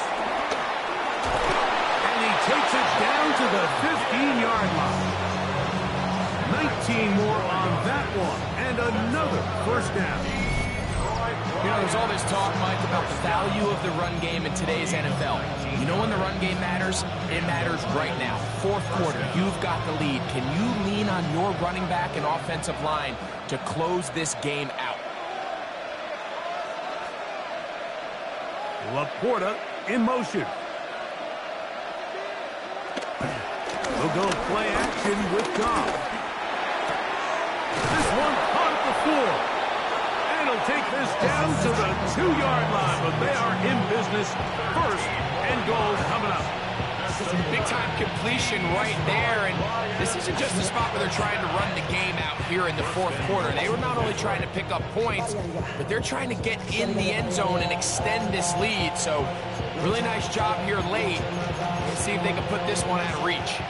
And he takes it down to the 15-yard line. 19 more on that one. And another 1st down. You know, there's all this talk, Mike, about the value of the run game in today's NFL. You know when the run game matters? It matters right now. 4th quarter, you've got the lead. Can you lean on your running back and offensive line to close this game out? Laporta in motion. He'll go play action with Goff. This one caught at the 4. And he'll take this down to the 2-yard line, but they are in business. 1st and goal coming up. Big-time completion right there, and this isn't just a spot where they're trying to run the game out here in the 4th quarter. They were not only trying to pick up points, but they're trying to get in the end zone and extend this lead. So, really nice job here late. Let's see if they can put this one out of reach.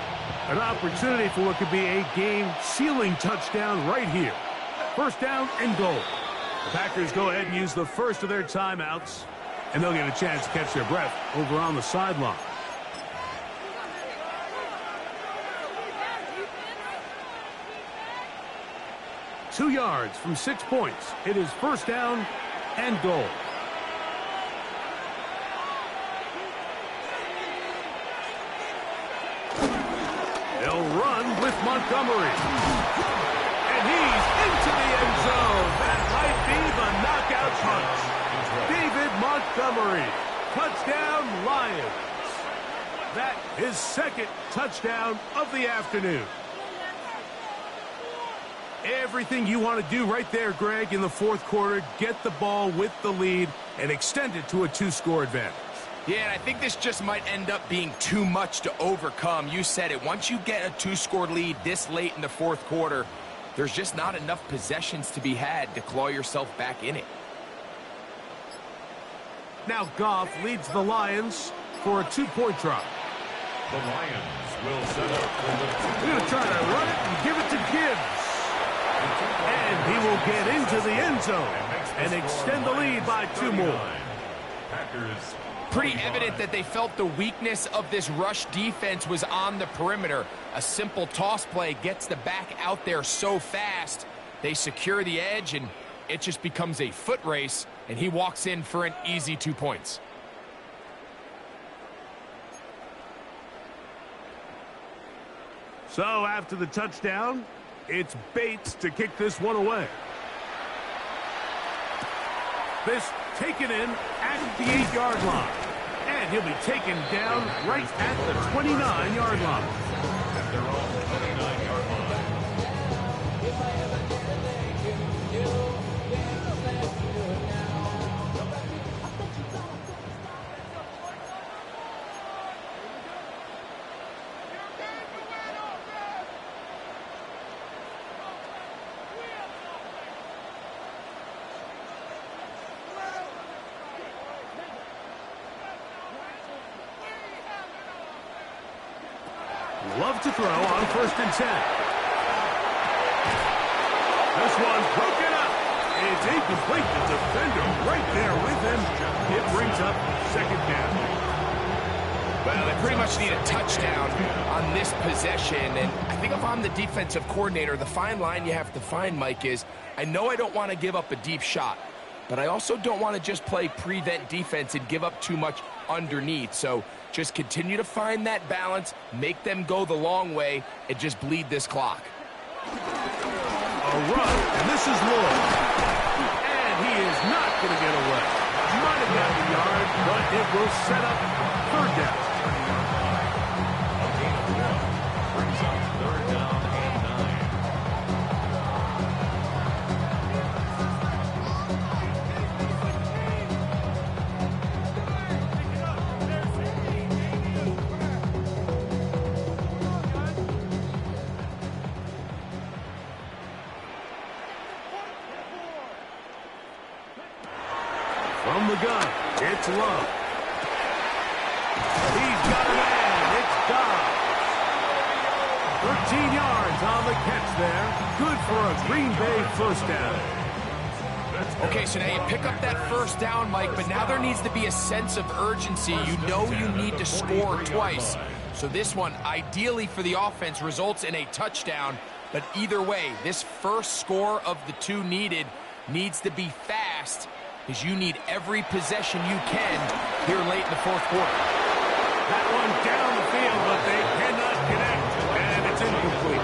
An opportunity for what could be a game-sealing touchdown right here. 1st down and goal. The Packers go ahead and use the first of their timeouts, and they'll get a chance to catch their breath over on the sideline. 2 yards from 6 points. It is first down and goal. They'll run with Montgomery. And he's into the end zone. That might be the knockout punch. David Montgomery. Touchdown, Lions. That is second touchdown of the afternoon. Everything you want to do right there, Greg, in the fourth quarter. Get the ball with the lead and extend it to a 2-score advantage. Yeah, and I think this just might end up being too much to overcome. You said it. Once you get a 2-score lead this late in the fourth quarter, there's just not enough possessions to be had to claw yourself back in it. Now Goff leads the Lions for a 2-point try. The Lions will set up for the... He'll try to run it and give it to Gibbs. And he will get into the end zone and extend the lead by 2 more. Packers. Pretty evident that they felt the weakness of this rush defense was on the perimeter. A simple toss play gets the back out there so fast. They secure the edge, and it just becomes a foot race, and he walks in for an easy 2 points. So after the touchdown, it's Bates to kick this one away. This taken in at the 8-yard line. And he'll be taken down right at the 29-yard line. At their own 29-yard line. Love to throw on 1st and 10. This one's broken up. It's incomplete. The defender right there with him. It brings up 2nd down. Well, they pretty much need a touchdown on this possession. And I think if I'm the defensive coordinator, the fine line you have to find, Mike, is I know I don't want to give up a deep shot, but I also don't want to just play prevent defense and give up too much underneath. So just continue to find that balance, make them go the long way, and just bleed this clock. A run, and this is Lloyd. And he is not going to get away. Might have got the yard, but it will set up 3rd down. A gain of 1 brings up 3rd down and 9. From the gun, it's Love. He's got a man. It's Dobbs. 13 yards on the catch there. Good for a Green Bay 1st down. Okay, so now you pick up that 1st down, Mike, but now there needs to be a sense of urgency. You know you need to score twice. So this one, ideally for the offense, results in a touchdown. But either way, this first score of the 2 needed needs to be fast, because you need every possession you can here late in the 4th quarter. That one down the field, but they cannot connect, and it's incomplete.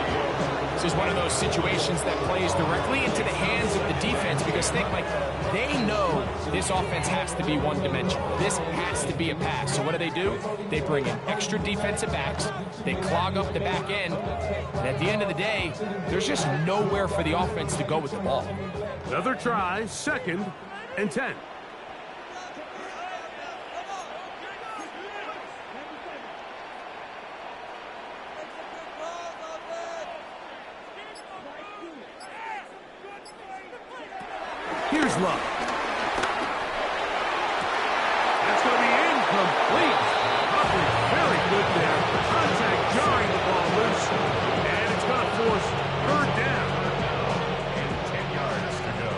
This is one of those situations that plays directly into the hands of the defense, because think, like, they know this offense has to be one-dimensional. This has to be a pass. So what do? They bring in extra defensive backs. They clog up the back end. And at the end of the day, there's just nowhere for the offense to go with the ball. Another try, 2nd and 10. Here's Love. That's going to be incomplete. Humphrey, very good there. Contact jarring the ball loose. And it's going to force 3rd down. And 10 yards to go.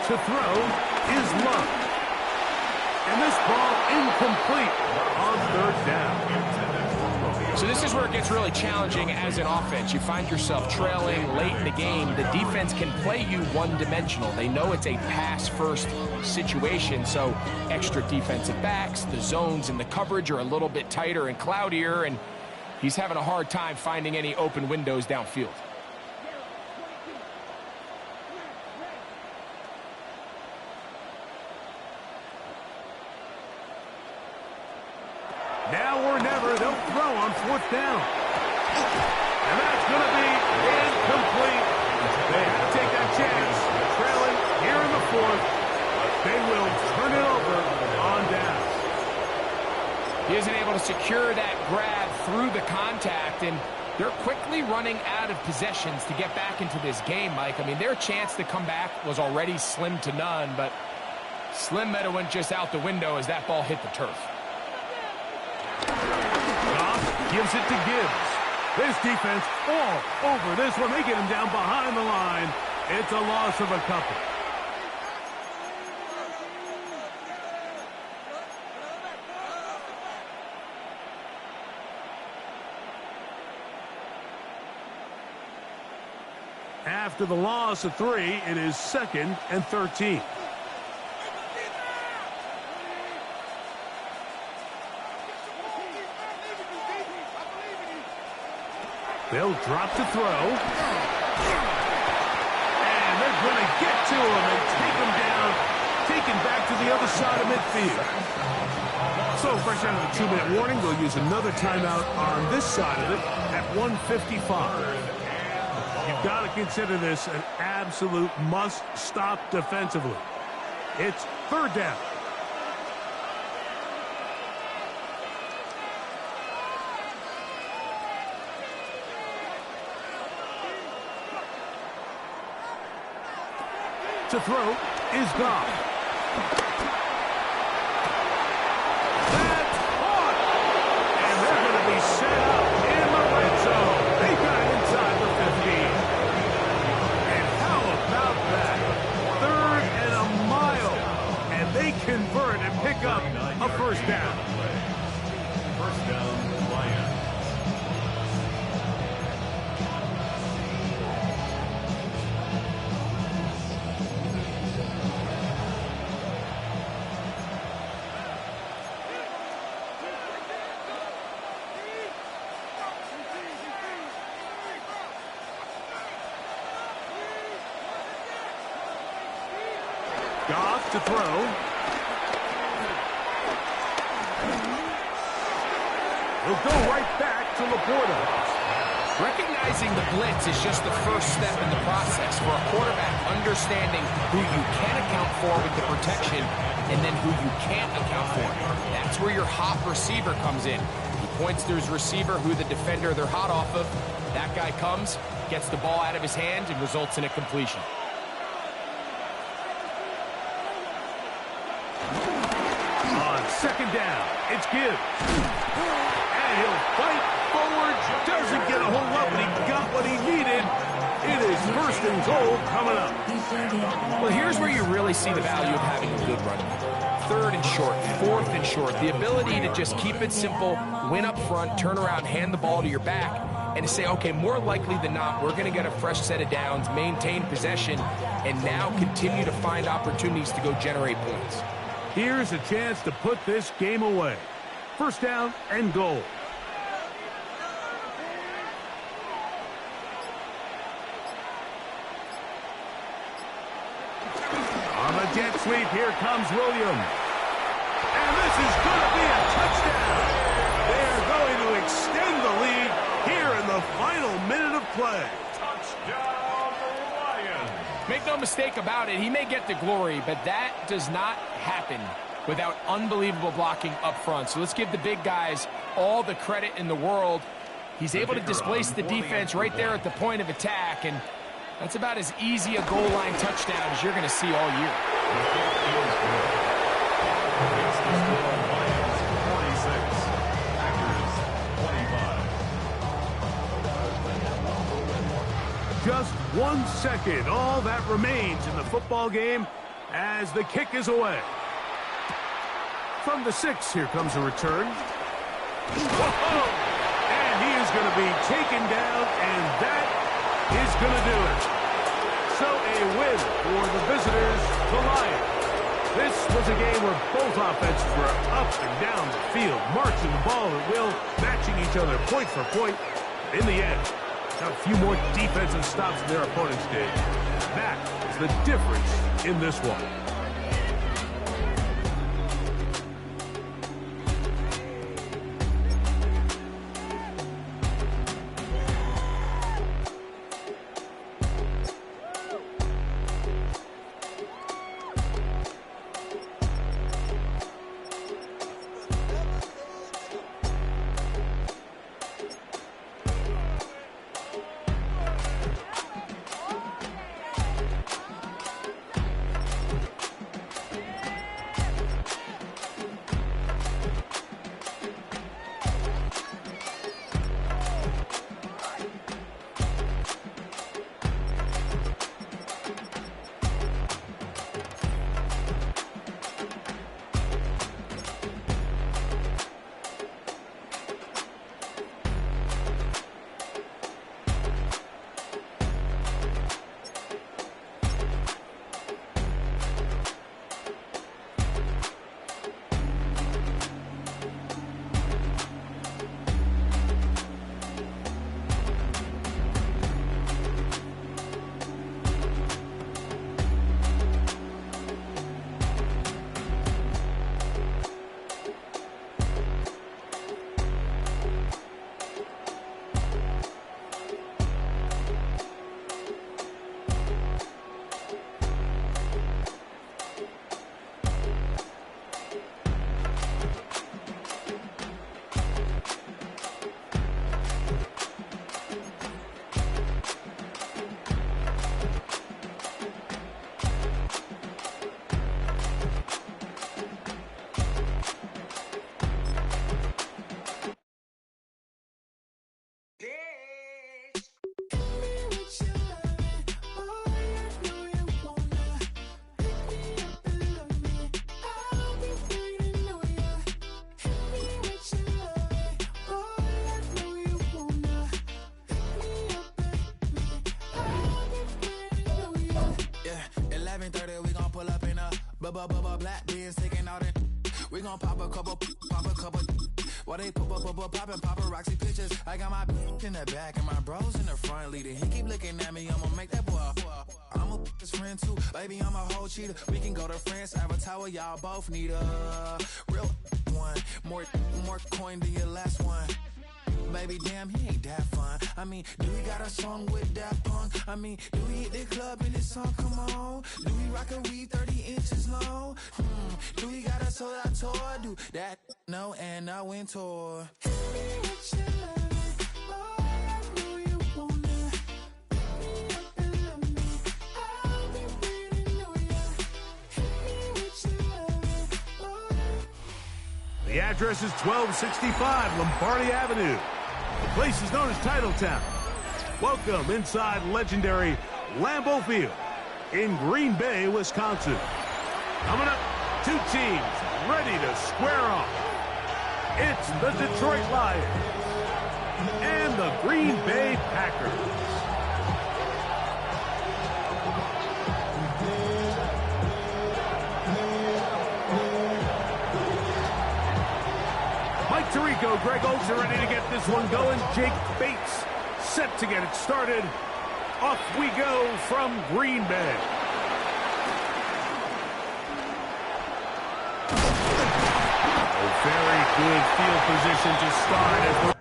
To throw, is Love. And this ball incomplete on third down. So this is where it gets really challenging as an offense. You find yourself trailing late in the game. The defense can play you one-dimensional. They know it's a pass-first situation, so extra defensive backs, the zones and the coverage are a little bit tighter and cloudier, and he's having a hard time finding any open windows downfield. Now or never, they'll throw on fourth down. And that's going to be incomplete. They have to take that chance. Trailing here in the fourth. They will turn it over on downs. He isn't able to secure that grab through the contact, and they're quickly running out of possessions to get back into this game, Mike. I mean, their chance to come back was already slim to none, but slim might have went just out the window as that ball hit the turf. Gives it to Gibbs. This defense all over this one. They get him down behind the line. It's a loss of a couple. After the loss of 3, it is 2nd and 13. They'll drop to throw. And they're going to get to him and take him down, taken back to the other side of midfield. So, fresh out of the 2-minute warning, they'll use another timeout on this side of it at 1:55. You've got to consider this an absolute must-stop defensively. It's third down. To throw is gone. That's caught! And they're going to be set up in the red zone. They got it inside the 15. And how about that? 3rd and a mile. And they convert and pick up a first down. First down, Lions. Goff to throw. He'll go right back to Laporta. Recognizing the blitz is just the first step in the process for a quarterback, understanding who you can account for with the protection and then who you can't account for. That's where your hot receiver comes in. He points to his receiver, who the defender they're hot off of. That guy comes, gets the ball out of his hand, and results in a completion. Second down, it's Gibbs. And he'll fight forward, doesn't get a whole lot, but he got what he needed. It is 1st and goal coming up. Well, here's where you really see the value of having a good running back. 3rd and short, 4th and short. The ability to just keep it simple, win up front, turn around, hand the ball to your back, and to say, okay, more likely than not, we're going to get a fresh set of downs, maintain possession, and now continue to find opportunities to go generate points. Here's a chance to put this game away. 1st down and goal. On the jet sweep, here comes Williams. And this is going to be a touchdown. They are going to extend the lead here in the final minute of play. Touchdown, Lions. Make no mistake about it, he may get the glory, but that does not happen without unbelievable blocking up front. So let's give the big guys all the credit in the world. He's able to displace the defense right there at the point of attack, and that's about as easy a goal line touchdown as you're going to see all year. Just 1 second, all that remains in the football game as the kick is away. From the 6, here comes a return. Whoa! And he is going to be taken down, and that is going to do it. So a win for the visitors, the Lions. This was a game where both offenses were up and down the field, marching the ball at will, matching each other point for point. In the end, got a few more defensive stops than their opponents did. That is the difference in this one. Black beans taking out it. We gon' pop a couple. While they poppin' paparazzi pictures. I got my in the back and my bros in the front leading. He keep looking at me, I'ma make that boy. I'm a his friend too, baby, I'm a whole cheater. We can go to France, Avatar, y'all both need a real one. More coin than your last one. Baby, damn, he ain't that fun. I mean, do we got a song with that punk? I mean, do we hit the club in this song? Come on. Do we rock a weave 30 inches long? Do we got a sold out tour? Do that? No, and I went tour. The address is 1265 Lombardi Avenue. The place is known as Titletown. Welcome inside legendary Lambeau Field in Green Bay, Wisconsin. Coming up, two teams ready to square off. It's the Detroit Lions and the Green Bay Packers. Mike Tirico, Greg Olsen ready to get this one going. Jake Bates set to get it started. Off we go from Green Bay. A very good field position to start as we're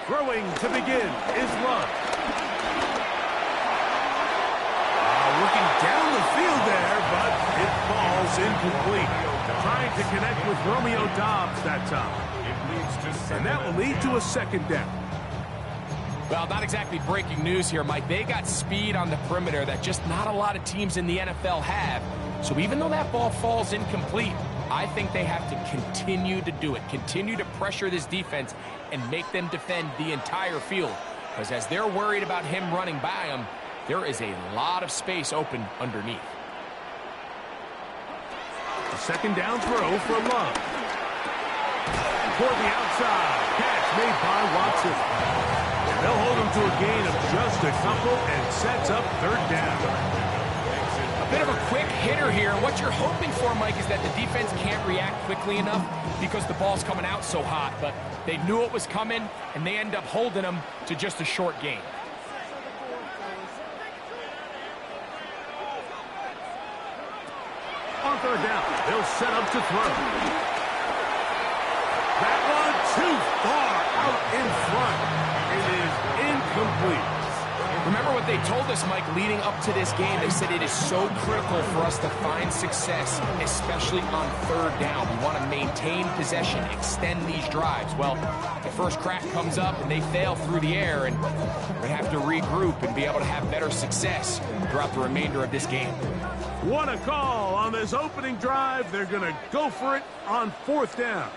Throwing to begin is Love. Looking down the field there, but it falls incomplete. Trying to connect with Romeo Doubs that time. And that will lead to a second down. Well, not exactly breaking news here, Mike. They got speed on the perimeter that just not a lot of teams in the NFL have. So even though that ball falls incomplete, I think they have to continue to do it. Continue to pressure this defense and make them defend the entire field. Because as they're worried about him running by them, there is a lot of space open underneath. A second down throw for Love. Toward the outside. Catch made by Watson. They'll hold him to a gain of just a couple and sets up third down. A bit of a quick hitter here. What you're hoping for, Mike, is that the defense can't react quickly enough because the ball's coming out so hot. But they knew it was coming, and they end up holding them to just a short gain. On third down, they'll set up to throw. That one too far out in front. It is incomplete. Remember what they told us, Mike, leading up to this game. They said it is so critical for us to find success, especially on third down. We want to maintain possession, extend these drives. Well, the first crack comes up and they fail through the air, and we have to regroup and be able to have better success throughout the remainder of this game. What a call on this opening drive. They're going to go for it on fourth down.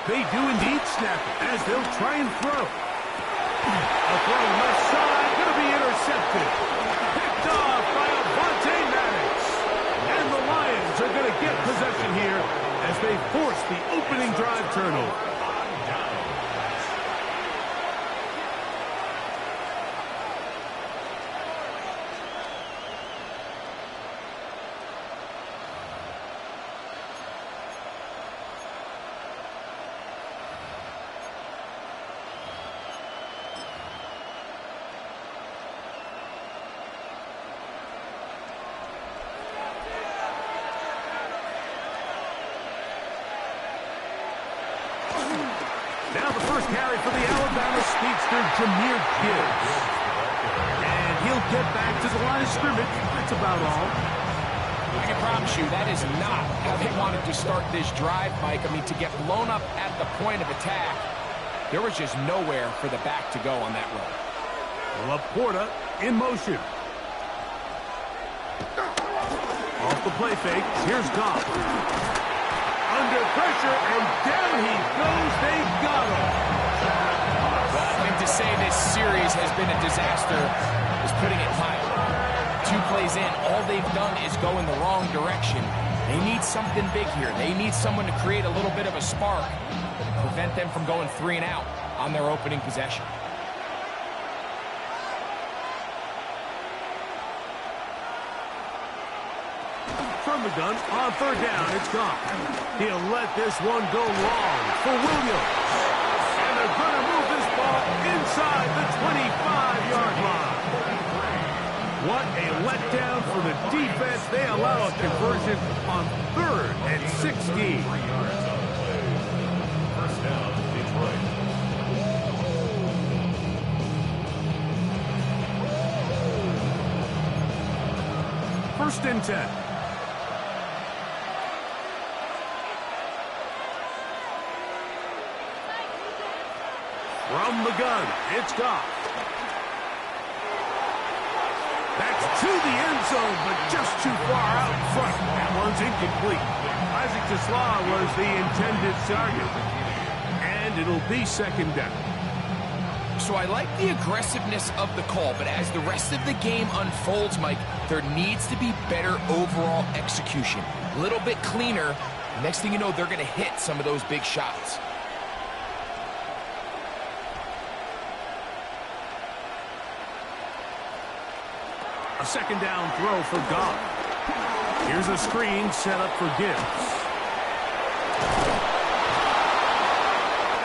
They do indeed snap it as they'll try and throw. A throw left side, going to be intercepted. Picked off by Avonte Maddox. And the Lions are going to get possession here as they force the opening drive turnover. Now the first carry for the Alabama speedster, Jahmyr Gibbs. And he'll get back to the line of scrimmage. That's about all. I can promise you that is not how they wanted to start this drive, Mike. I mean, to get blown up at the point of attack, there was just nowhere for the back to go on that run. Laporta in motion. Off the play fake. Here's Goff. Under pressure, and down he goes. They got him. Well, I think to say this series has been a disaster is putting it mild. 2 plays in, all they've done is go in the wrong direction. They need something big here. They need someone to create a little bit of a spark, prevent them from going 3 and out on their opening possession. From the gun, on third down, it's gone. He'll let this one go long for Williams. And they're going to move this ball inside the 25-yard line. What a letdown for the defense. They allow a conversion on 3rd and 16. First down, Detroit. First and 10. From the gun, it's Goff. That's to the end zone, but just too far out in front. That one's incomplete. Isaac Tesla was the intended target. And it'll be second down. So I like the aggressiveness of the call, but as the rest of the game unfolds, Mike, there needs to be better overall execution. A little bit cleaner. Next thing you know, they're going to hit some of those big shots. A second down throw for Goff. Here's a screen set up for Gibbs.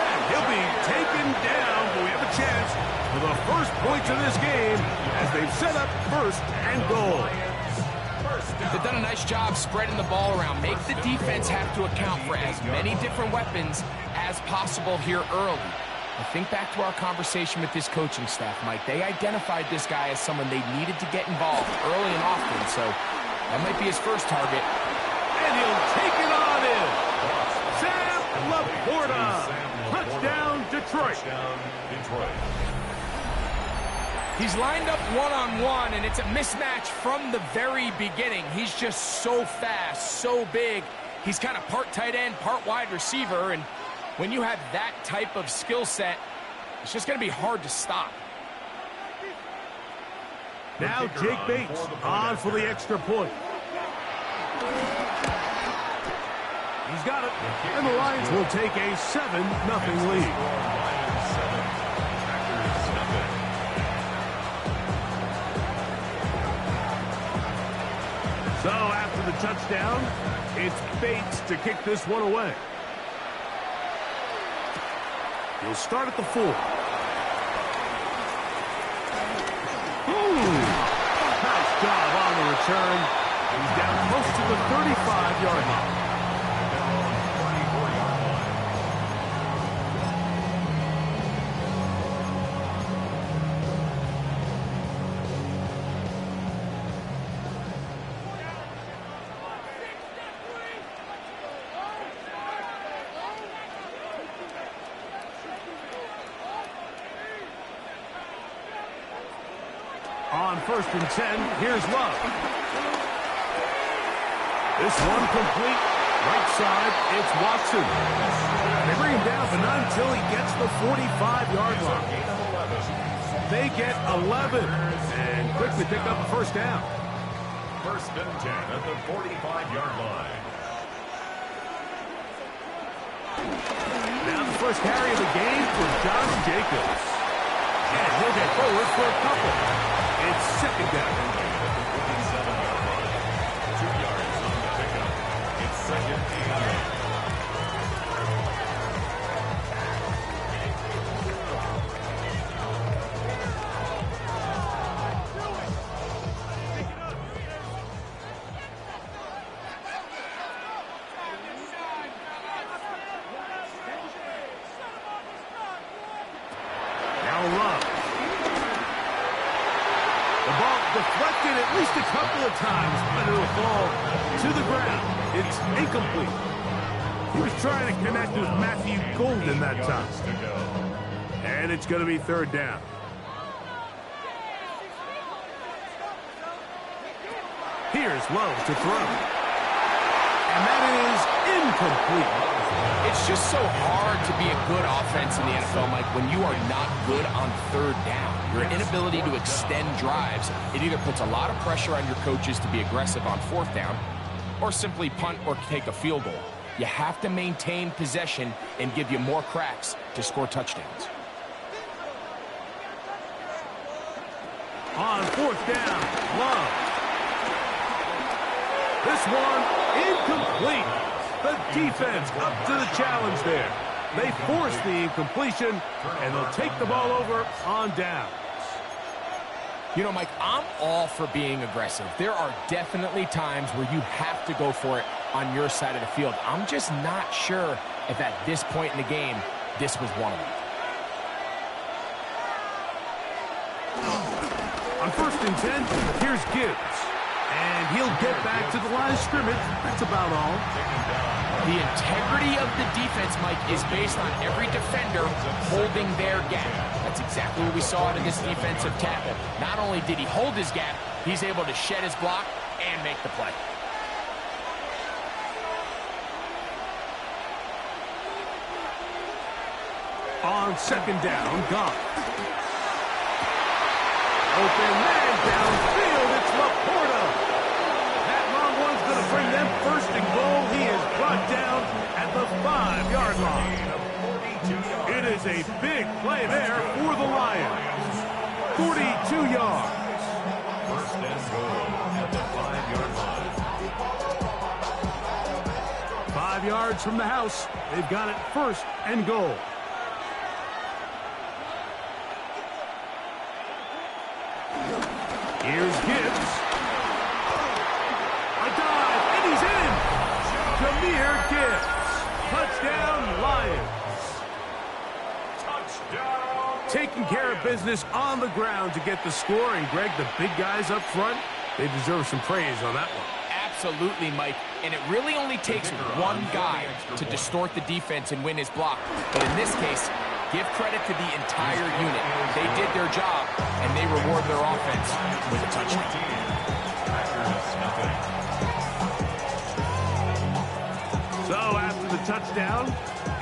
And he'll be taken down, but we have a a chance for the first points of this game as they've set up first and goal. They've done a nice job spreading the ball around. Make the defense have to account for as many different weapons as possible here early. I think back to our conversation with this coaching staff, Mike. They identified this guy as someone they needed to get involved early and often, so that might be his first target. And he'll take it on in. Sam Laporta. Touchdown, Detroit. He's lined up one-on-one, and it's a mismatch from the very beginning. He's just so fast, so big. He's kind of part tight end, part wide receiver, and when you have that type of skill set, it's just going to be hard to stop. Now Jake Bates on for the extra point. He's got it, and the Lions will take a 7-0 lead. So after the touchdown, it's Bates to kick this one away. He'll start at the 4. Nice job on the return. He's down close to the 35-yard line. On 1st and 10, here's Love. This one complete. Right side, it's Watson. They bring him down, but not until he gets the 45-yard line. They get 11 and quickly pick up the first down. 1st and 10 at the 45-yard line. Now the first carry of the game for Josh Jacobs. And he'll get forward for a couple. It's 2nd down. 57-yard line. 2 yards on the pickup. It's 2nd and 8. Now Love. The ball deflected at least a couple of times, but it'll fall to the ground. It's incomplete. He was trying to connect with Matthew Golden that time. And it's going to be 3rd down. Here's Love to throw. And that is incomplete. It's just so hard to be a good offense in the NFL, Mike, when you are not good on 3rd down. Your inability to extend drives, it either puts a lot of pressure on your coaches to be aggressive on 4th down or simply punt or take a field goal. You have to maintain possession and give you more cracks to score touchdowns. On 4th down, Love. This one incomplete. The defense up to the challenge there. They force the incompletion, and they'll take the ball over on downs. You know, Mike, I'm all for being aggressive. There are definitely times where you have to go for it on your side of the field. I'm just not sure if at this point in the game, this was one of them. On 1st and 10, here's Gibbs. And he'll get back to the line of scrimmage. That's about all. The integrity of the defense, Mike, is based on every defender holding their gap. That's exactly what we saw out of this defensive tackle. Not only did he hold his gap, he's able to shed his block and make the play. On 2nd down, Goff. Open man downfield, it's Laporta. That long one's going to bring them 1st and goal. He is brought down at the 5-yard line. It is a big play there for the Lions. 42 yards. 1st and goal at the 5-yard line. 5 yards from the house. They've got it 1st and goal. Taking care of business on the ground to get the score. And, Greg, the big guys up front, they deserve some praise on that one. Absolutely, Mike. And it really only takes one guy to distort the defense and win his block. But in this case, give credit to the entire unit. They did their job, and they reward their offense with a touchdown. So after the touchdown,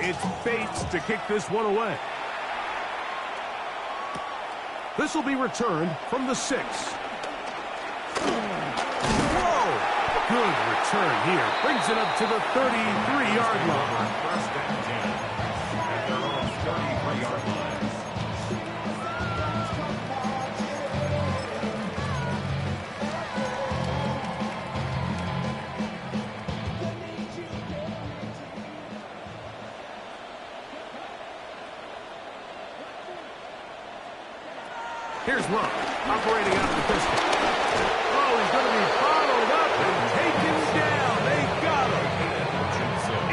it's Bates to kick this one away. This will be returned from the 6. Whoa! Good return here. Brings it up to the 33-yard line. First and 10 at their own 33-yard line. Here's Love, operating out the pistol. Oh, he's going to be followed up and taken down. They got him.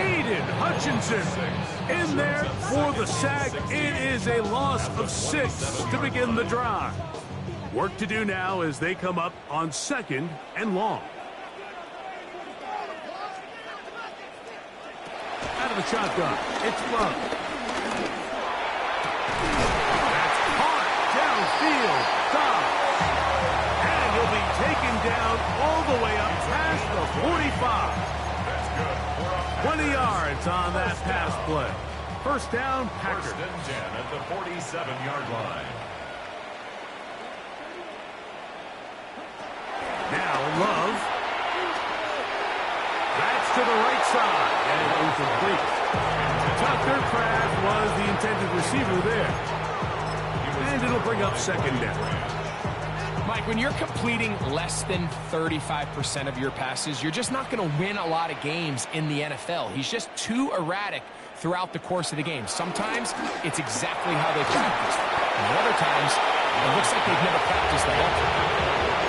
Aiden Hutchinson in there for the sack. It is a loss of 6 to begin the drive. Work to do now as they come up on 2nd and long. Out of the shotgun, it's Love. Downfield, Dobbs. And he'll be taken down all the way up past the 45. That's good. 20 yards on that pass play. First down, Packers. First and 10 at the 47-yard line. Now Love. That's to the right side. And incomplete. Tucker Craft was the intended receiver there. And it'll bring up 2nd down. Mike, when you're completing less than 35% of your passes, you're just not going to win a lot of games in the NFL. He's just too erratic throughout the course of the game. Sometimes it's exactly how they practice. And other times, it looks like they've never practiced at all.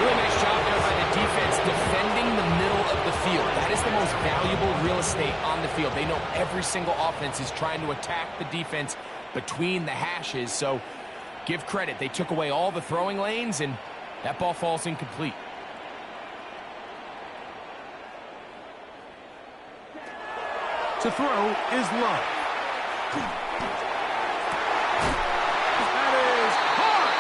Really nice job there by the defense defending the middle of the field. That is the most valuable real estate on the field. They know every single offense is trying to attack the defense between the hashes, so give credit. They took away all the throwing lanes, and that ball falls incomplete. To throw is Love. That is hard.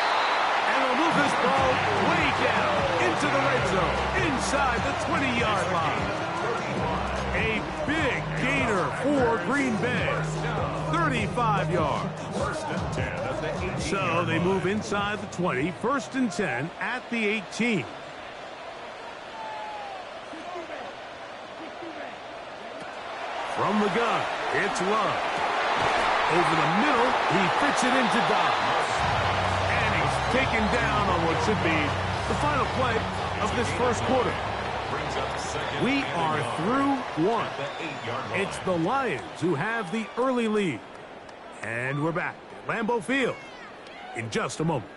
And he'll move this ball way down into the red zone, inside the 20-yard line. A big gainer for Green Bay. 35 yards. First and 10 at the 18. So they move inside the 20. First and 10 at the 18. From the gun, it's Love. Over the middle, he fits it into Dobbs. And he's taken down on what should be the final play of this first quarter. We are through one. It's the Lions who have the early lead. And we're back at Lambeau Field in just a moment.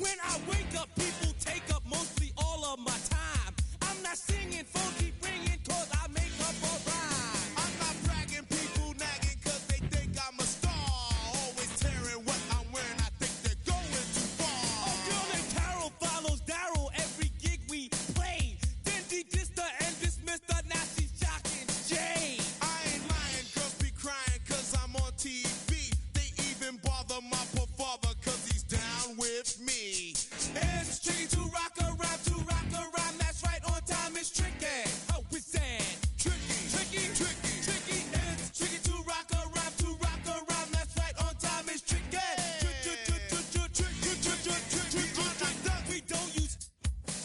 When I wake up, people take up mostly all of my time. I'm not singing funky, bringing, cause I make up a rhyme. I'm not bragging, people nagging, cause they think I'm a star. Always tearing what I'm wearing, I think they're going too far. A girl named Carol follows Daryl every gig we play. Then she dissed her and dismissed her, now she's jocking Jay. I ain't lying, girls be crying, cause I'm on TV. They even bother my poor father, cause he's down with me. It's tricky to rock around, that's right, on time is tricky. How is that? Tricky. It's tricky to rock around, that's right, on time is tricky. We don't use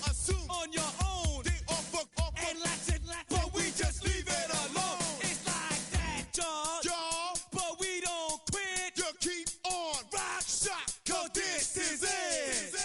Assume on your own. they offer, And lots, but we just leave it alone. It's like that, y'all. y'all. But we don't quit. You keep on Rock, shot, cause this is it.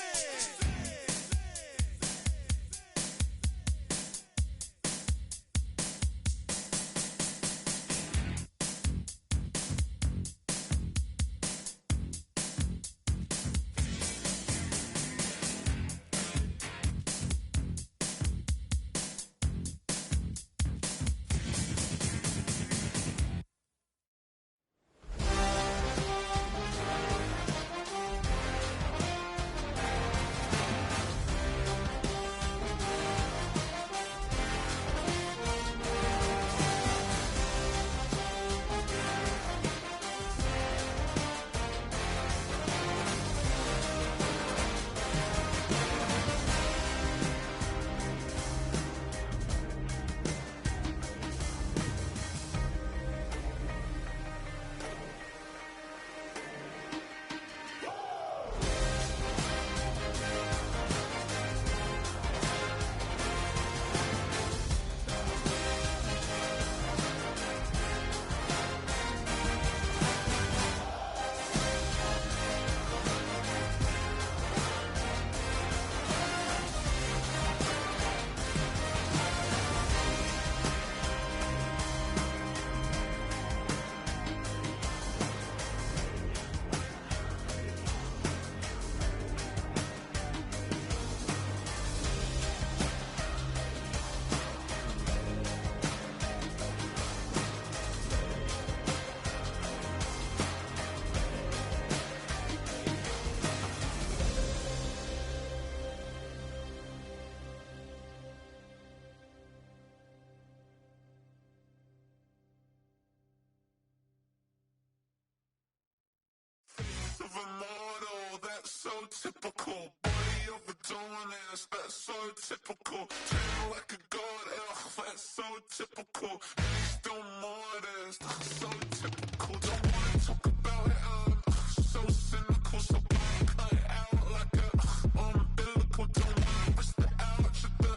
Of a model, that's so typical. Body of Adonis, that's so typical. Tail like a god, ugh, that's so typical. And he's still modest, so typical. Don't wanna talk about it, so cynical. So I cut it out like a umbilical. Don't wanna risk the ouch of the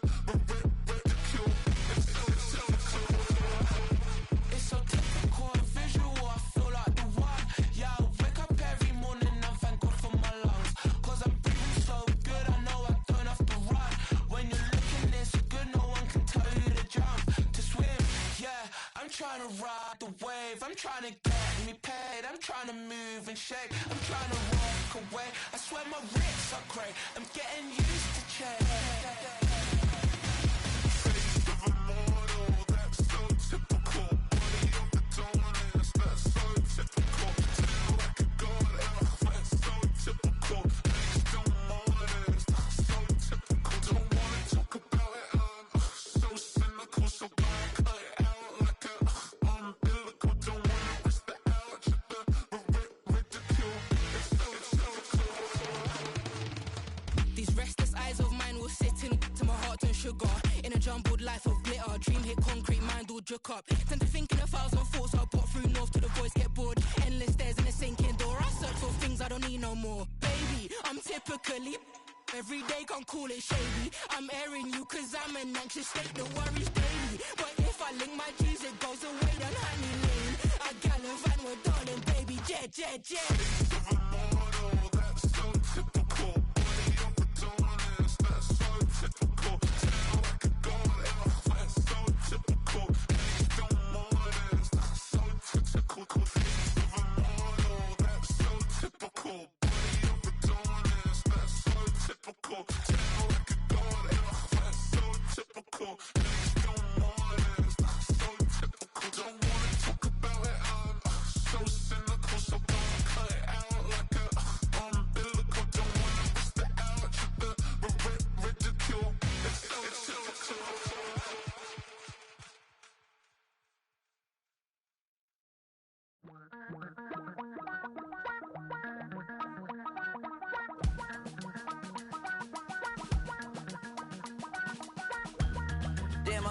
ridicule. It's so typical. It's so typical, visual, I feel like the one. Yeah, I wake up every morning and thank God for my lungs. Cause I'm breathing so good, I know I don't have to run. When you're looking this good, no one can tell you to jump, to swim. Yeah, I'm trying to ride the wave, I'm trying to get me paid, I'm trying to move and shake, I'm trying to walk away. I swear my wrists are great, I'm getting used to change. Face of a model, that's so typical. Body of Adonis, that's so typical. Tail like a god, ugh, that's so typical. And he's still modest, so typical. Don't wanna talk about it, so cynical. So I cut it out like a umbilical. Don't wanna risk the ouch of the ridicule. It's so typical. These restless eyes of mine will sit in to my heart and sugar. In a jumbled life of glitter, dream hit concrete, mind all jook up. Tend to think in 1,000 thoughts, I pop through north to the voice, get bored. Endless stairs in a sinking door, I search for things I don't need no more. Baby, I'm typically every day, can't call it shady. I'm airing you cause I'm an anxious state, the worries daily. But if I link my G's, it goes away down honey lane. I gallivant with darling, baby, jet. Face of a model, that's so typical. Body of Adonis, that's so typical. Tail like a god, ugh, that's so typical. And he's still modest, so typical. Face of a model, that's so typical. Body of Adonis, that's so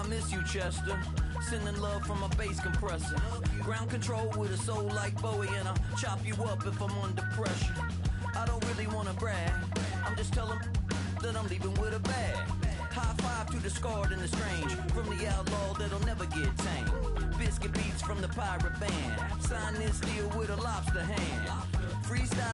I miss you, Chester. Sending love from a bass compressor. Ground control with a soul like Bowie, and I'll chop you up if I'm under pressure. I don't really wanna brag, I'm just telling that I'm leaving with a bag. High five to the scarred and the strange, from the outlaw that'll never get tamed. Biscuit beats from the pirate band, sign this deal with a lobster hand. Freestyle.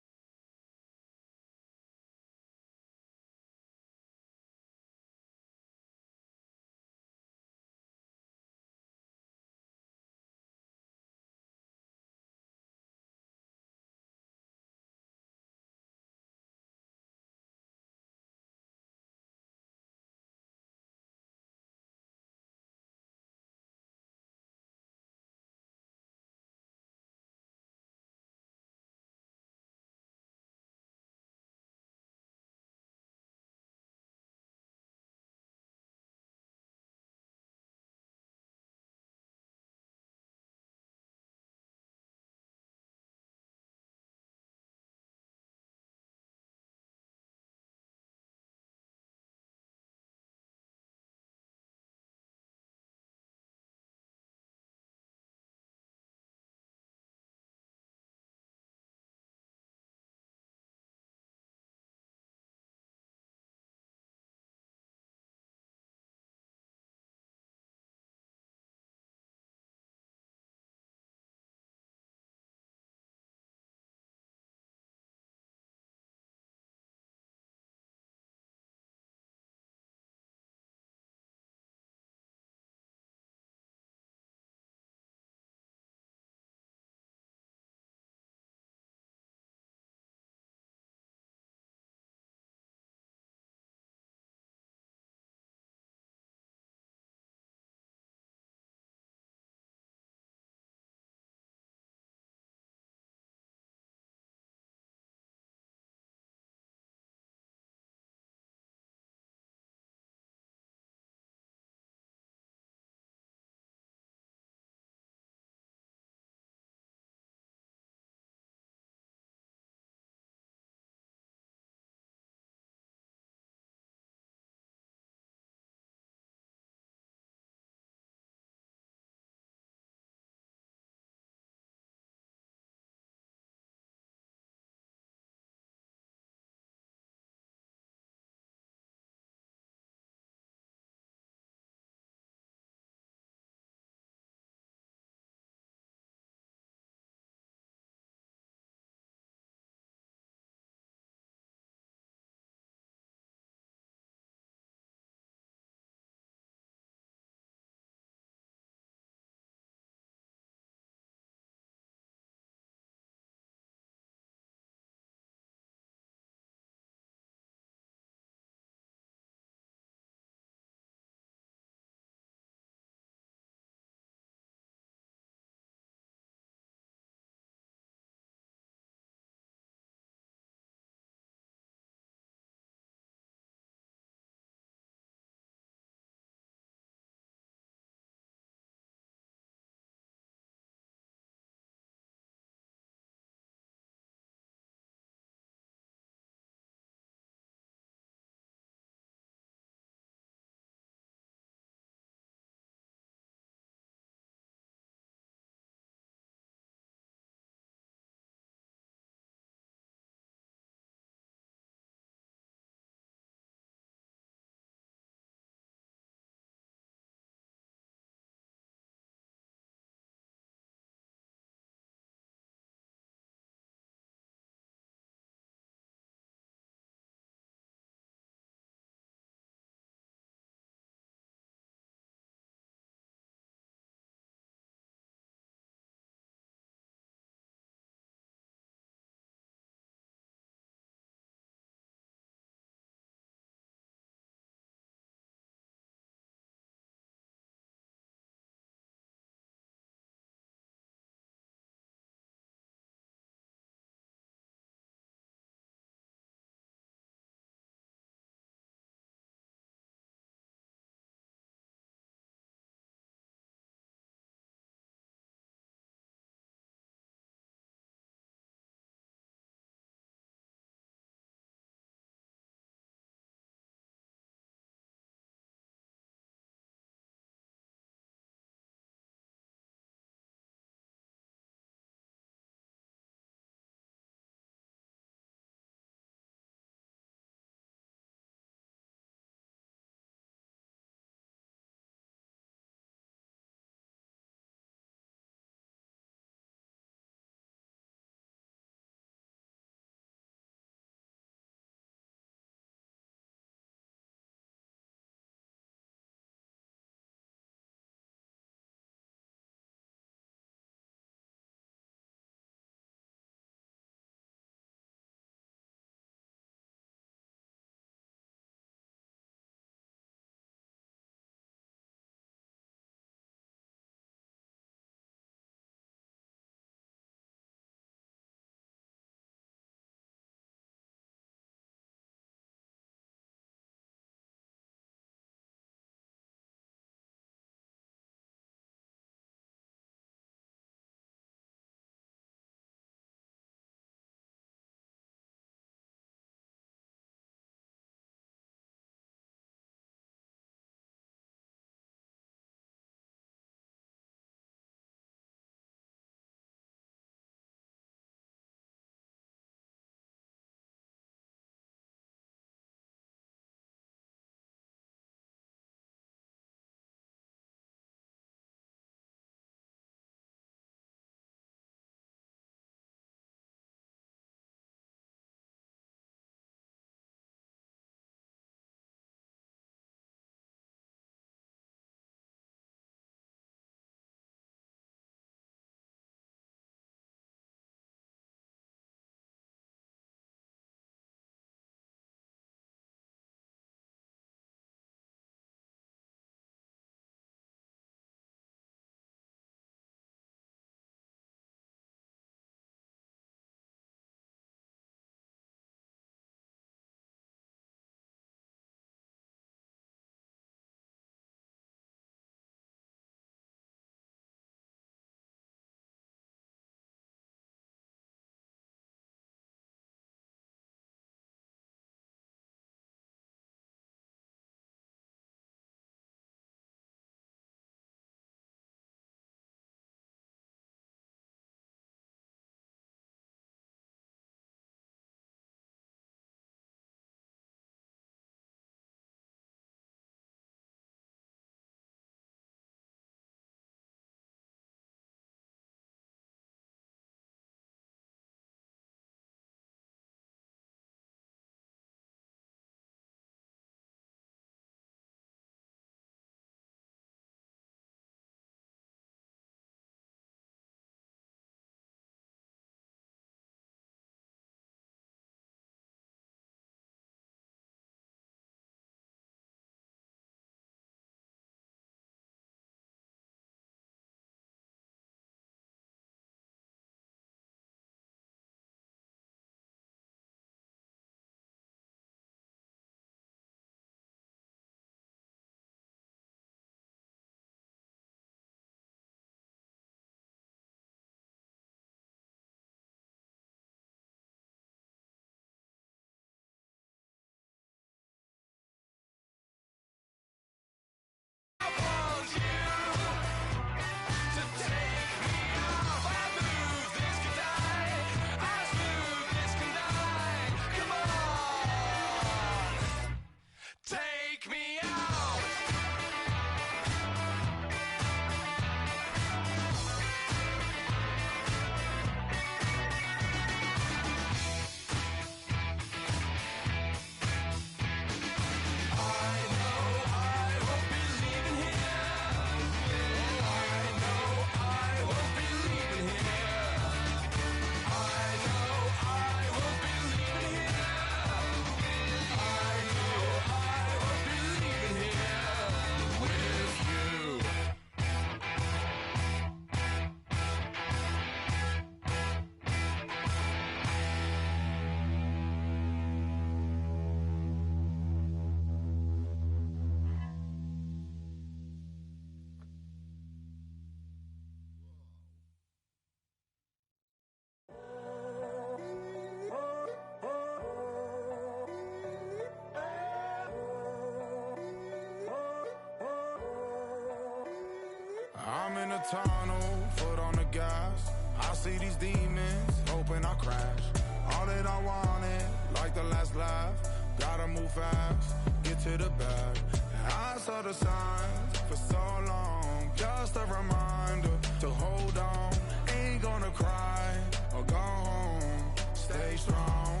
tunnel, foot on the gas. I see these demons, hoping I crash. All that I wanted, like the last laugh. Gotta move fast, get to the bag. And I saw the signs for so long. Just a reminder to hold on. Ain't gonna cry or go home. Stay strong,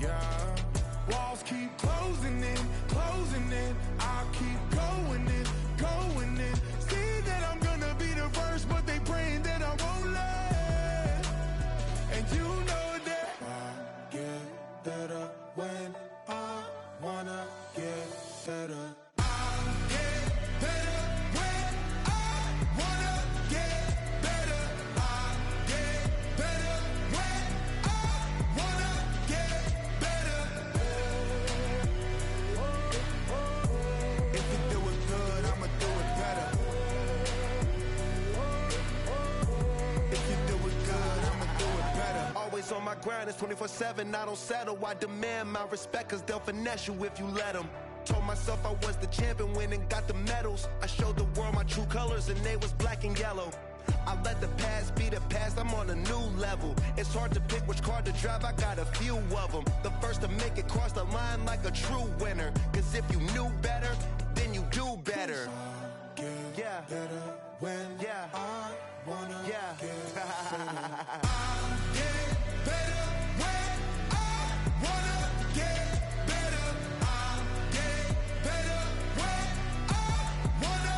yeah. Walls keep closing in, closing in. I keep going in, going in. See that I'm gonna be the first, but they praying that I won't let. And you know that I get better when I wanna get better. I get better when I wanna get better. I get better when I wanna get better. If you do it good, I'ma do it better. If you do it good, I'ma do it better. Always on my grind, it's 24/7, I don't settle. I demand my respect, cause they'll finesse you if you let them. Told myself I was the champion, went and got the medals. I showed the world my true colors and they was black and yellow. I let the past be the past, I'm on a new level. It's hard to pick which car to drive, I got a few of them. The first to make it cross the line like a true winner. Cause if you knew better, then you do better. Yeah. Better when I wanna Yeah. get better. I get better when I wanna get better. I get better when I wanna.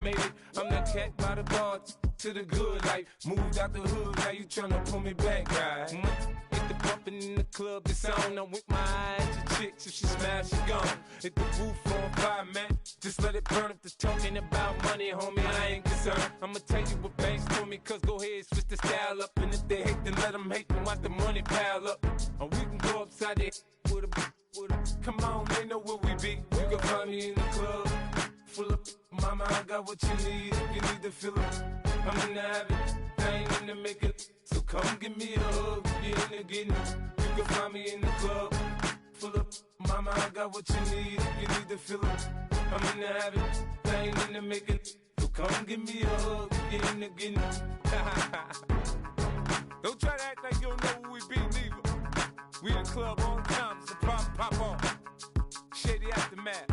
Made it, I'm that cat by the bar to the good life. Moved out the hood, now you tryna pull me back, right? the bumping in the club, it's on. I'm with my eyes to chicks, if she smash, she gone. Hit the roof on fire, man. Just let it burn. If they're talking about money, homie, I ain't concerned. I'ma tell you what banks for me, cause go ahead, switch the style up. And if they hate, then let them hate, then watch the money pile up. Or we can go upside there with a. Come on, they know where we be. You can find me in the club, full of mama, I got what you need. If you need to fill it, I'm in the habit, I ain't in the making. So come give me a hug, if you're in the getting. You can find me in the club, full of mama, I got what you need. If you need to fill it, I'm in the habit, I ain't in the making. So come give me a hug, if you're in the getting. Don't try to act like you don't know who we be, neither. We in the club all the time, it's a problem, pop on. Shady Aftermath.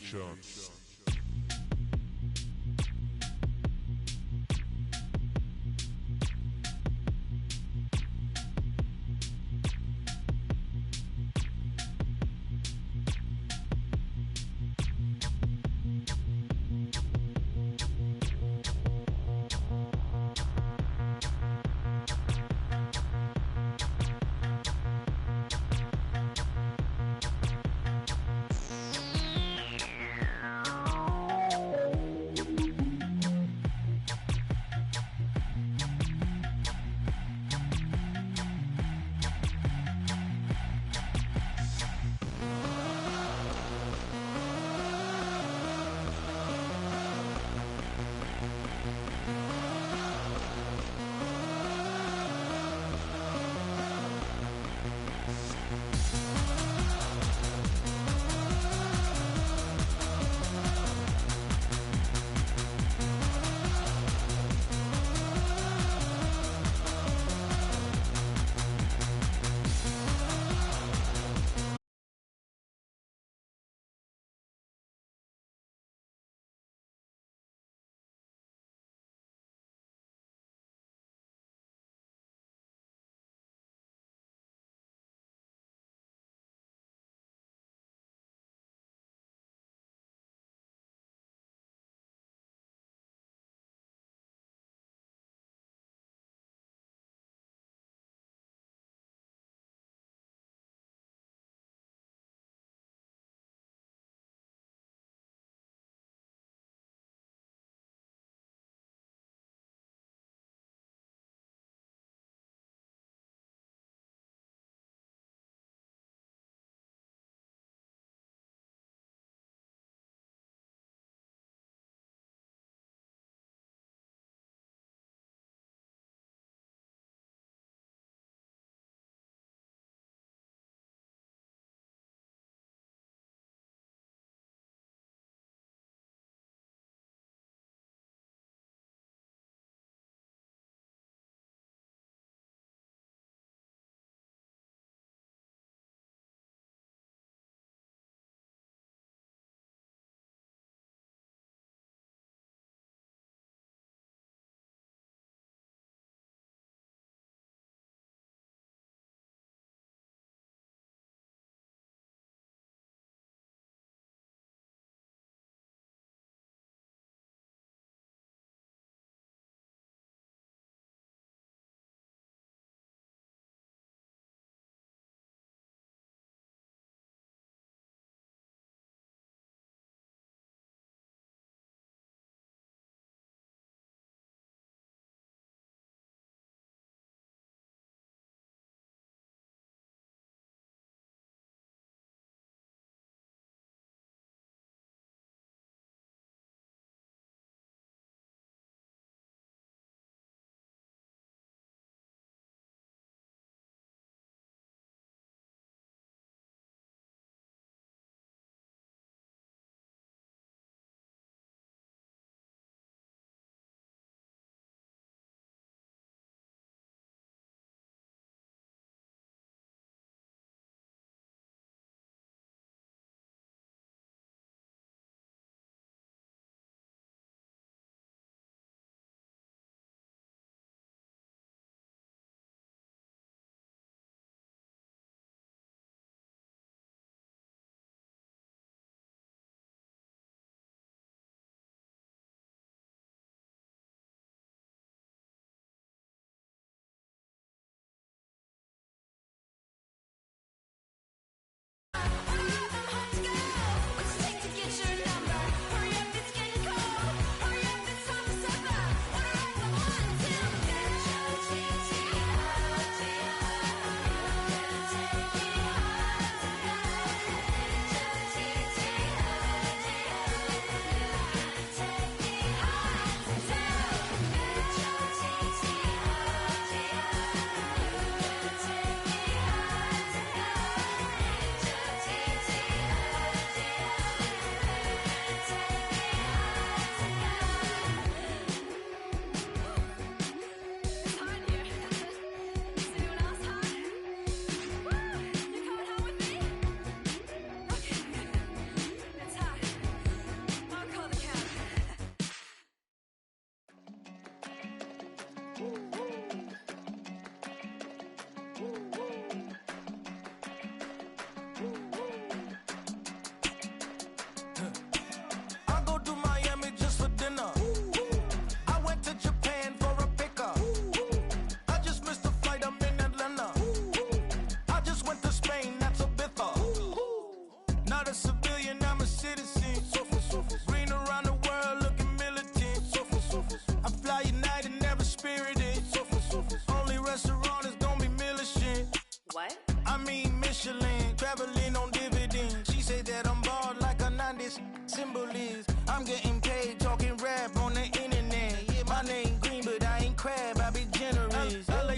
Nations.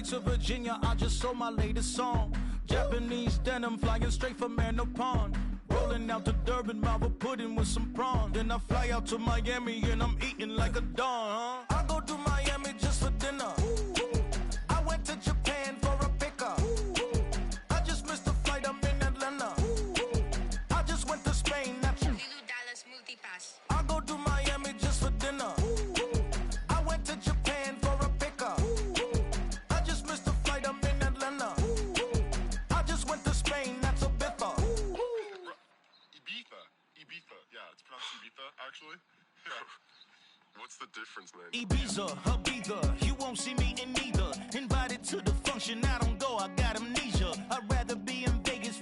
to Virginia, I just sold my latest song. Japanese denim flying straight from Manopon. Rolling out to Durban, Marvel pudding with some prawn. Then I fly out to Miami and I'm eating like a don, huh? I go to Miami just for dinner. I went to Japan for a pickup. I just missed the flight, I'm in Atlanta. I just went to Spain, that's Lulu Dallas Multipass. I go to Miami just for dinner. I went to Japan for a pickup. I just missed the flight, I'm in Atlanta. I just went to Spain, that's a biffa. Ibiza. Yeah, it's pronounced Ibiza, actually. Yeah. What's the difference, man? Ibiza, Ibiza, you won't see me in neither. Invited to the function, I don't go, I got amnesia. I'd rather be in Vegas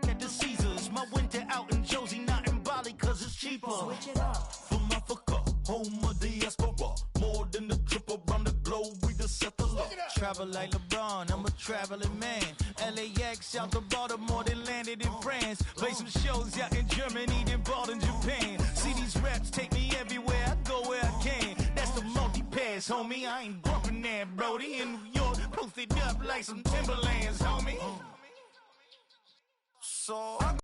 at the Caesars. My winter out in Josie, not in Bali, cause it's cheaper. Switch it up. From Africa, home of the diaspora. More than the trip around the globe, we just set the law. Travel like LeBron, I'm a traveling man. LAX out to Baltimore, then landed in France. Play some shows out in Germany, then bought in Japan. See these raps take me everywhere, I go where I can. That's the multi-pass, homie. I ain't bumping that, Brody. In New York, posted up like some Timberlands, homie. So I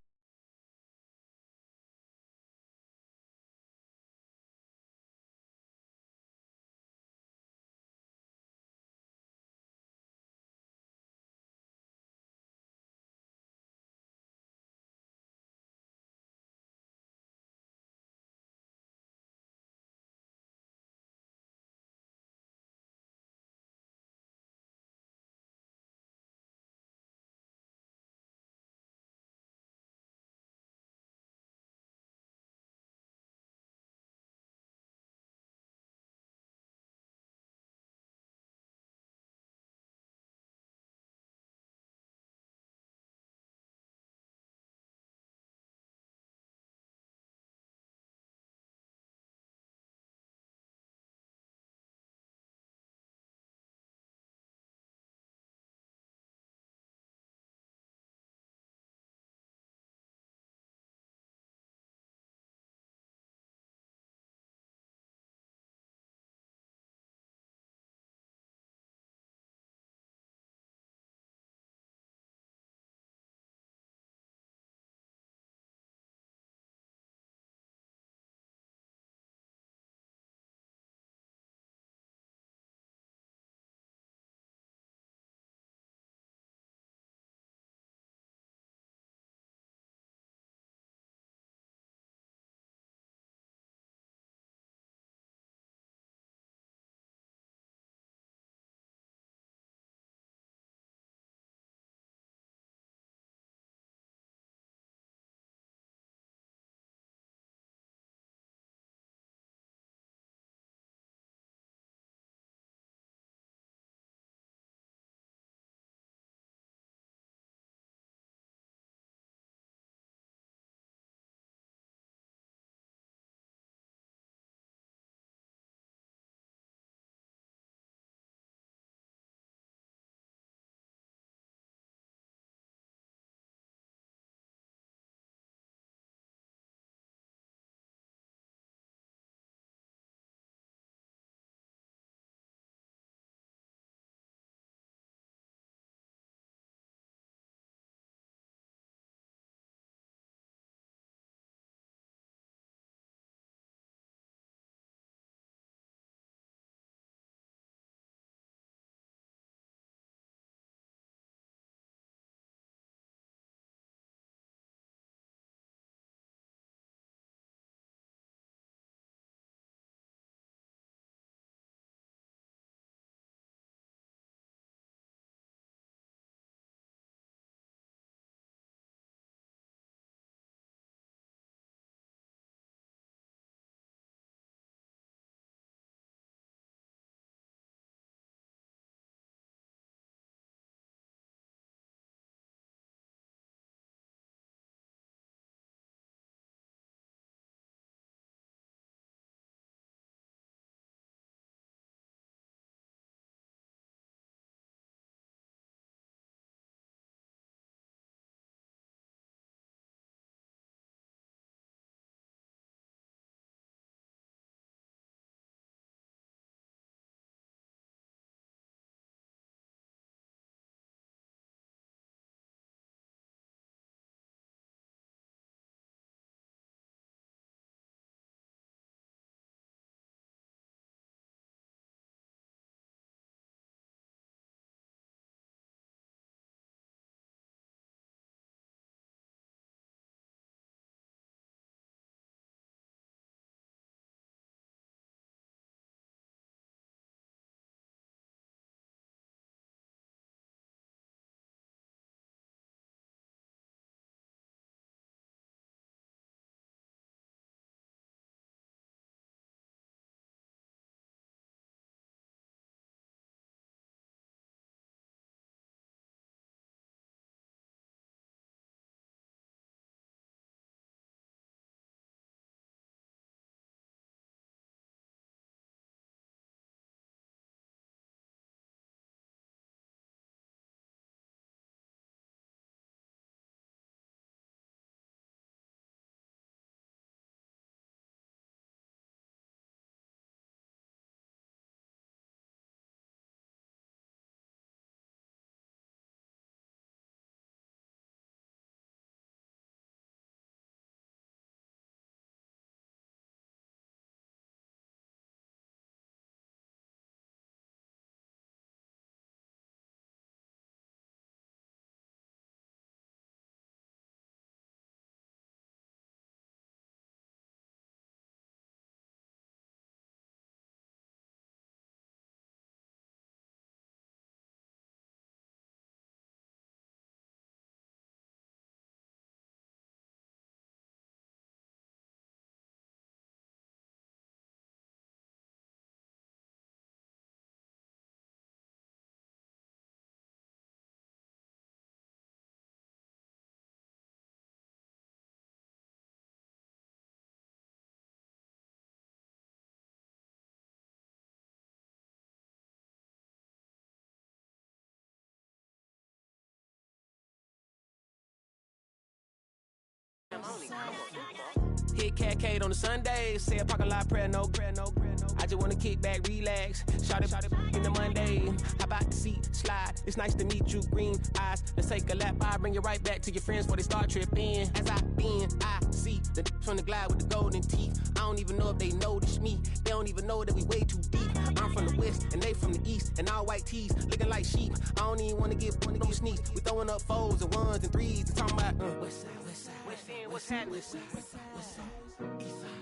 Hit Cat Cade on the Sundays. Say a parking lot prayer, no prayer, no prayer, no. I just wanna kick back, relax. Shout it in the Monday. How about the seat slide? It's nice to meet you, green eyes. Let's take a lap. I bring you right back to your friends before they start tripping. As I bend, I see the from the glide with the golden teeth. I don't even know if they notice me. They don't even know that we way too deep. I'm from the west and they from the east, and all white tees looking like sheep. I don't even wanna get one of them sneaks. We throwing up fours and ones and threes. They talking about west side, west side, west end, what's happening? West side, west side, west side.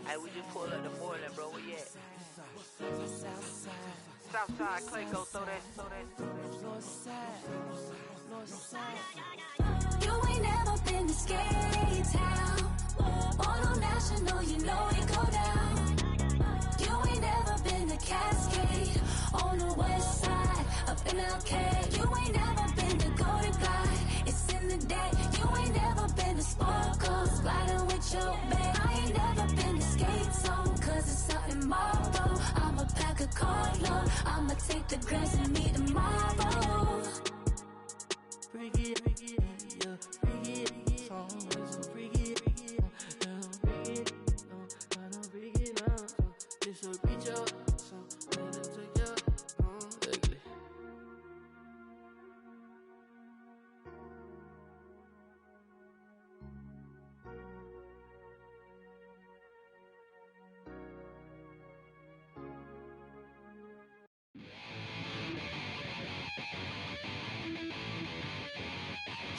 Hey, we just pulled up the border, bro. Where you at? Southside, Clayco, throw that. You ain't never been to Skate Town. On a national, you know it go down. You ain't never been to Cascade. On the west side, up in Arcade. You ain't never been to Golden Glide. It's in the day. You ain't never been to Sparkles, gliding with your babe. I ain't never been to Skate Zone, cause it's out in Marlboro. I'ma pack a carload. I'ma take the grass and meet tomorrow. Bring it, yeah, bring it, song, bring it, bring it, I don't bring it up. This will reach up, so let it take you, ugly.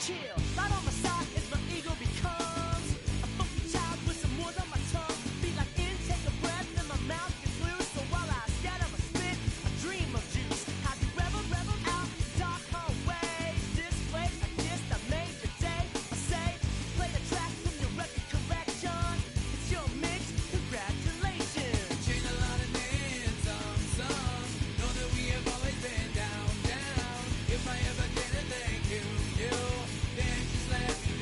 Chill, right on my side is my ego becomes a funky child with some words on my tongue. Be like intake a breath and my mouth gets loose. So while I scatter my spit, I dream of juice. How you rebel out, dark hallways. This place I guess I made the day. I say, play the track from your record collection. It's your mix, congratulations. Change a lot of names, some know that we have always been down. If I ever didn't thank you, then just let me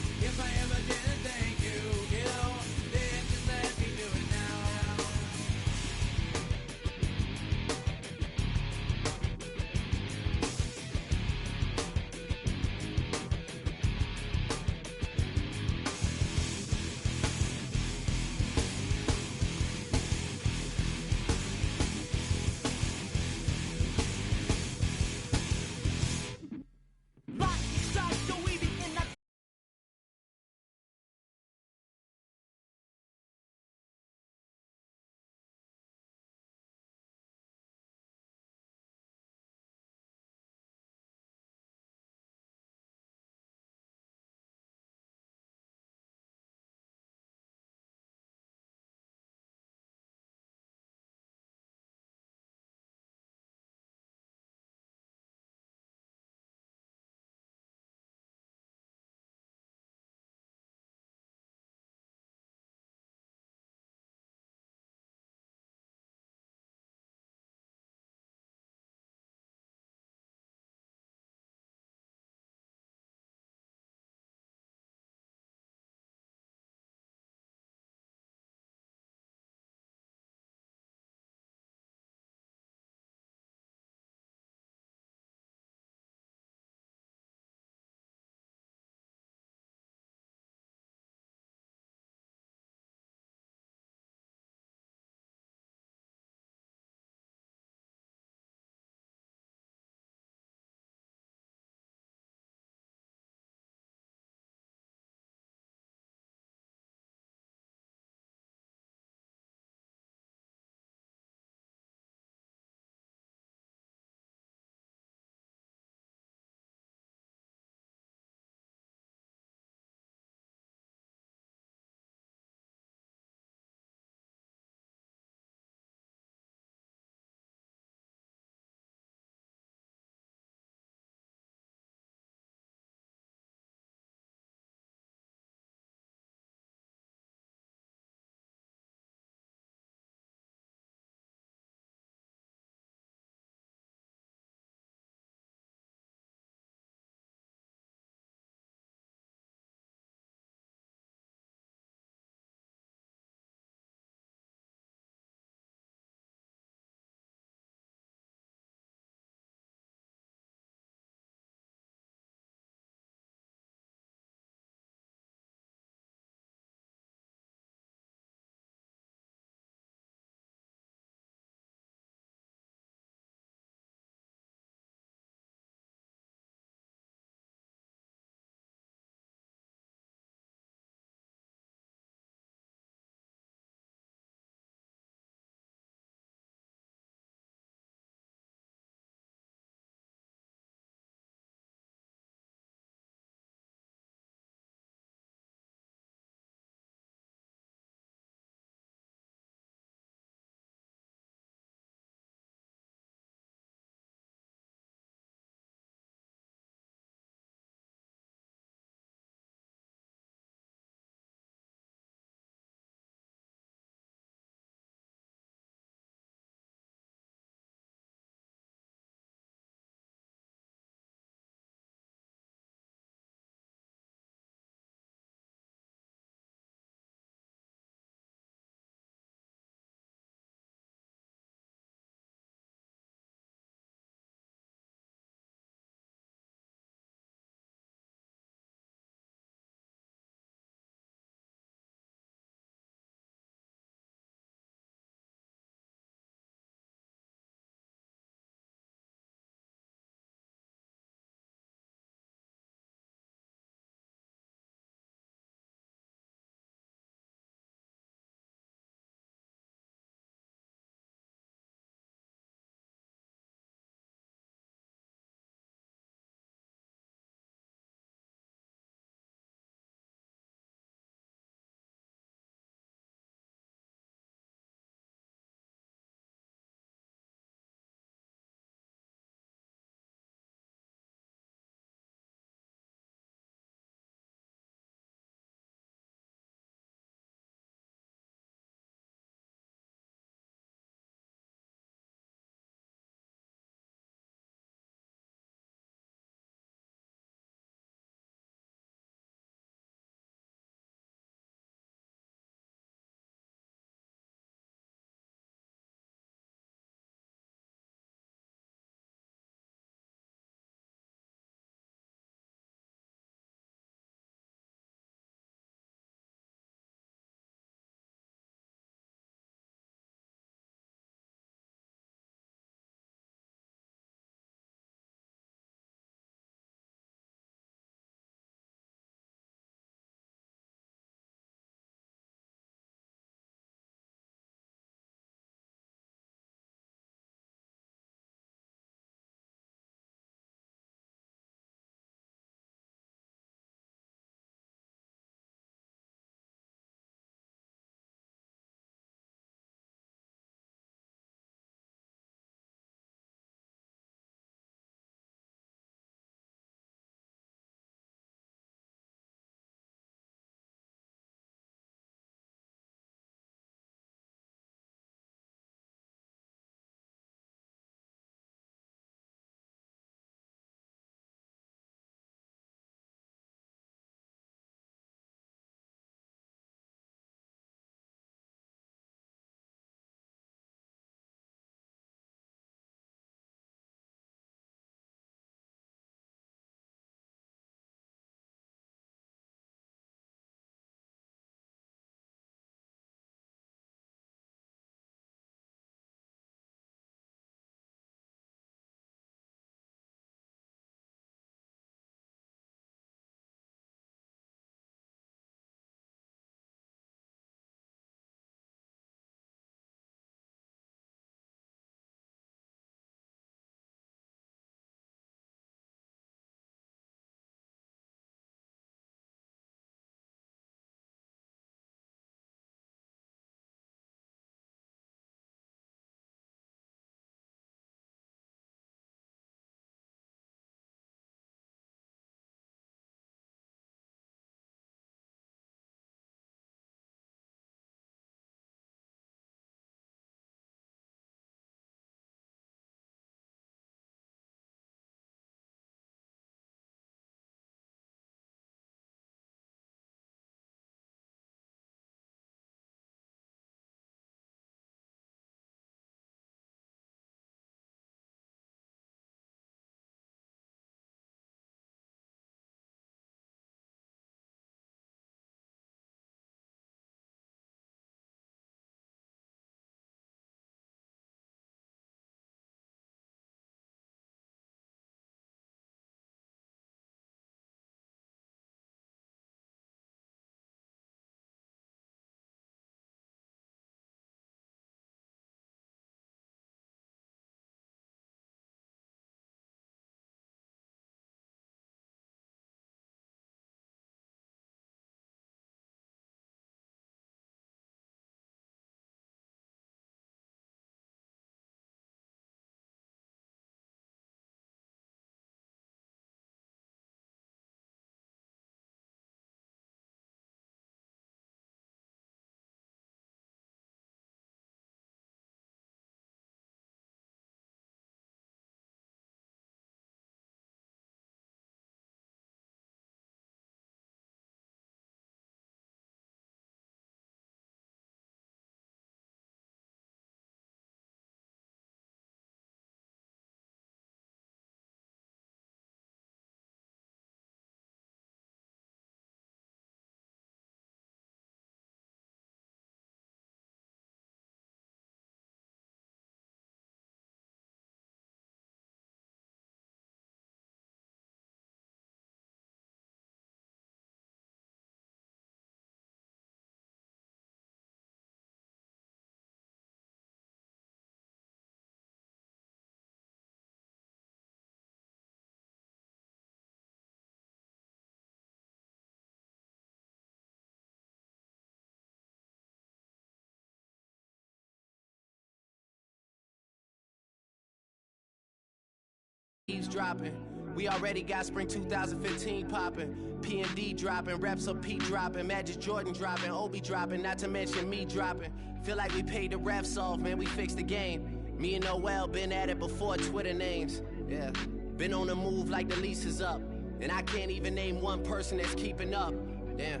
Dropping. We already got spring 2015 popping. P&D dropping, reps of P dropping, Magic Jordan dropping, Obi dropping, not to mention me dropping. Feel like we paid the refs off, man, we fixed the game. Me and Noel been at it before Twitter names. Yeah, been on the move like the lease is up. And I can't even name one person that's keeping up. Damn,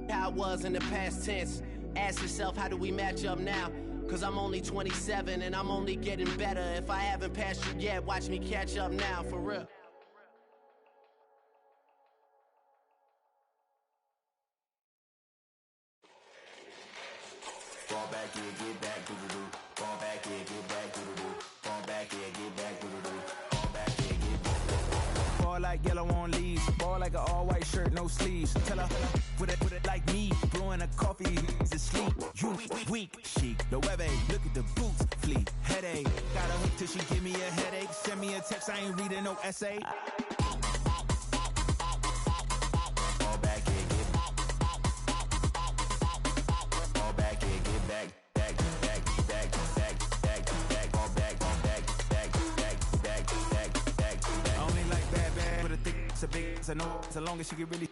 how it was in the past tense. Ask yourself, how do we match up now? Cause I'm only 27 and I'm only getting better. If I haven't passed you yet, watch me catch up now, for real. Fall back here, get back, doo-doo-doo. Fall back here, get back, doo-doo-doo. Fall back here, get back, doo-doo-doo. Fall back here, get back. Ball like yellow on leaves. Ball like an all-white shirt, no sleeves. Tell her, put it like me. Brewing a coffee, he's asleep. You weak, chic. The web look at the boots, fleet. Headache, got a hook till she give me a headache. Send me a text, I ain't reading no essay. Fall back here, get back. Fall back here, get back. Back, back, back, back, back, back. Fall back, back, back, back, back, back, back. I only like bad, but a thick, it's a big, it's a no, so long as she get really.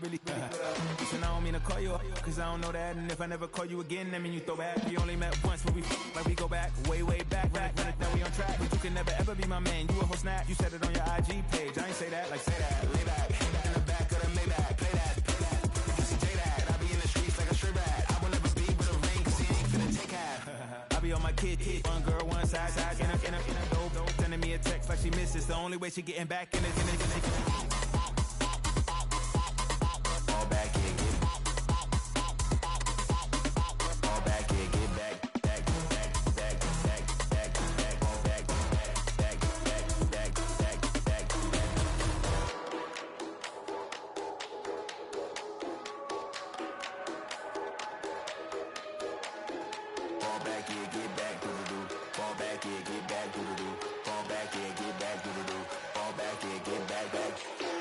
Listen, I don't mean to call you up, cause I don't know that. And if I never call you again, that mean you throw back. We only met once, but we like we go back, way back. Now we on track, but you can never ever be my man. You a whole snap, you said it on your IG page. I ain't say that, like say that, lay back. In the back of the Maybach, play that. You see J that, I be in the streets like a stray rat. I will never speak with a ring, cause he ain't finna take half. I be on my kid, one girl, one side, in a dope, sending me a text like she misses. The only way she getting back in it. Fall back here, get back. Fall back here, get back. Back, back, back, back, back, back. Fall back, back, back, back, back, back, back. Fall back here, get back, doo-doo-doo. Fall back here, get back, doo-doo-doo. Fall back here, get back, doo-doo-doo. Fall back here, get back.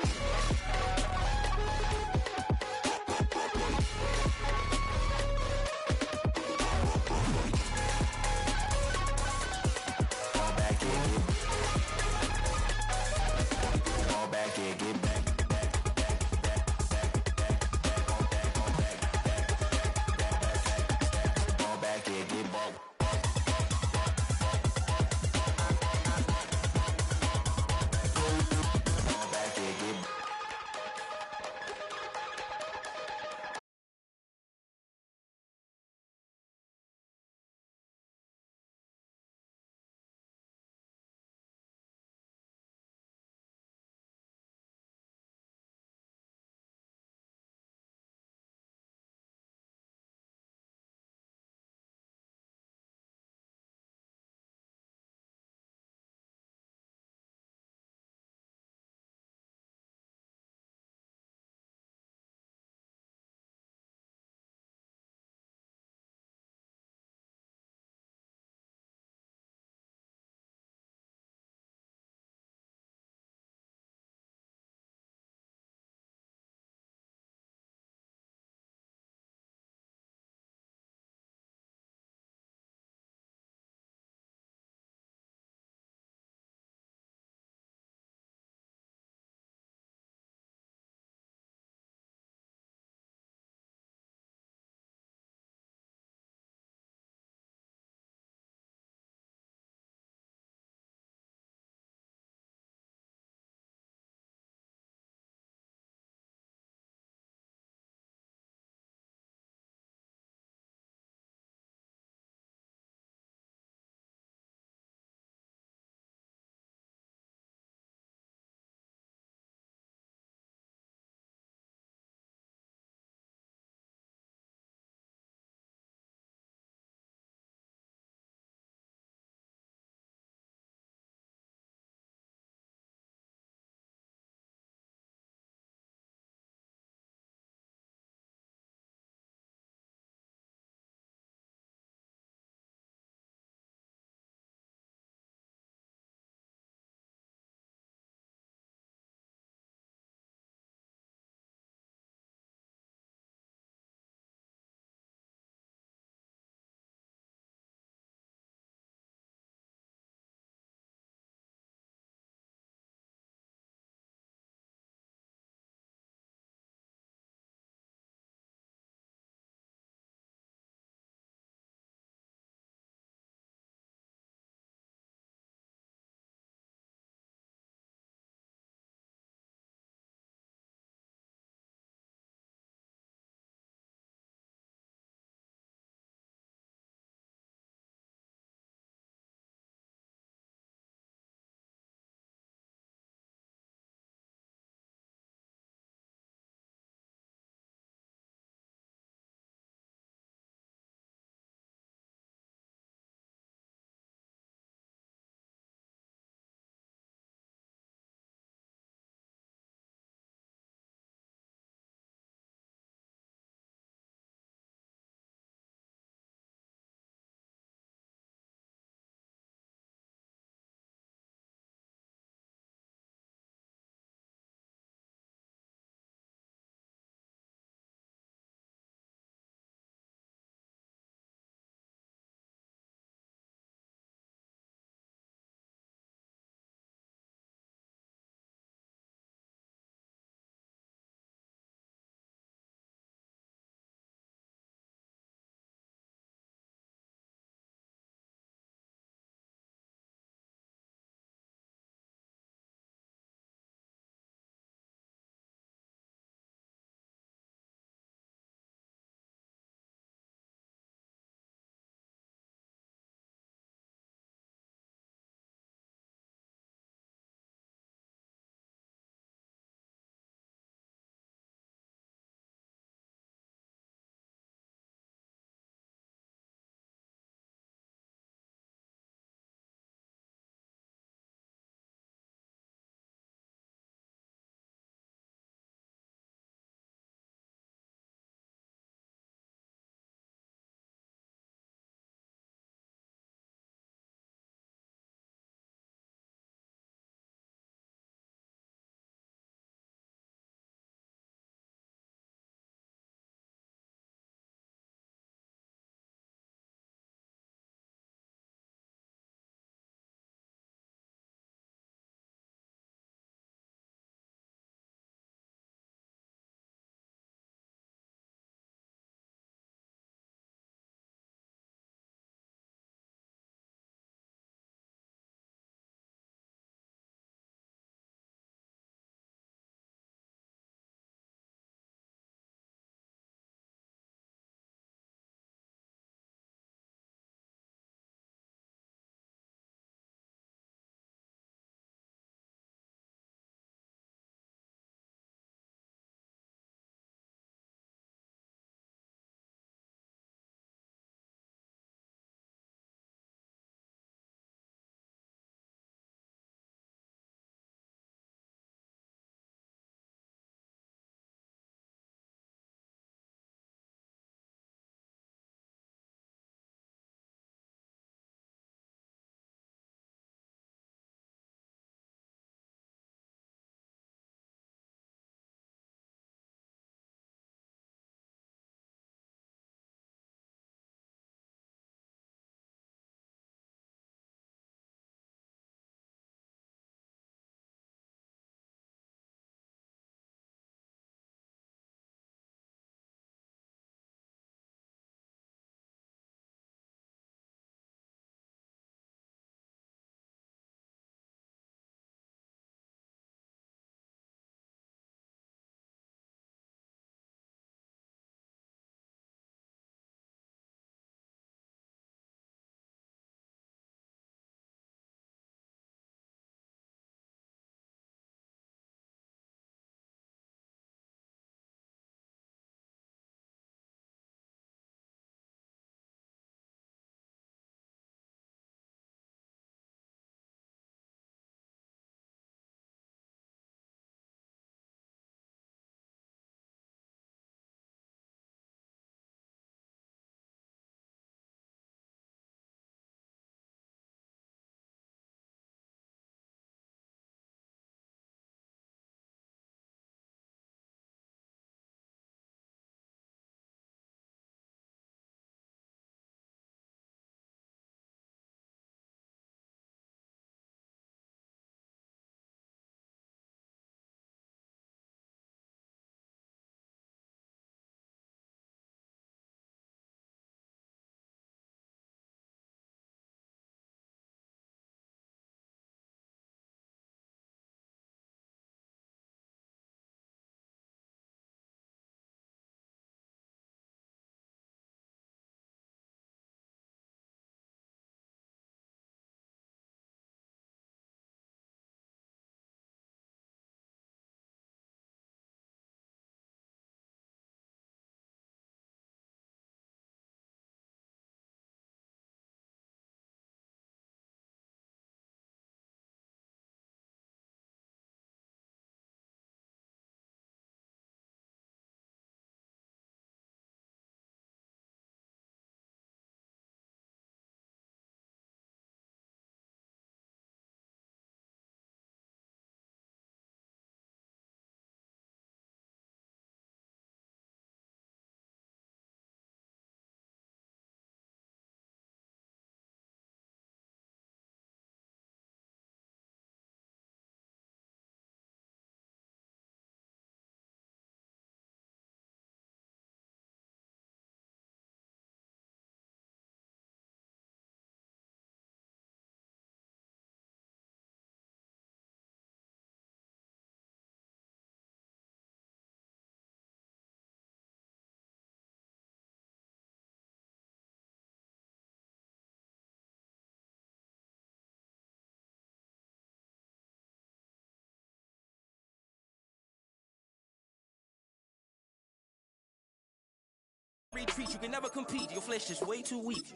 retreat, you can never compete. Your flesh is way too weak.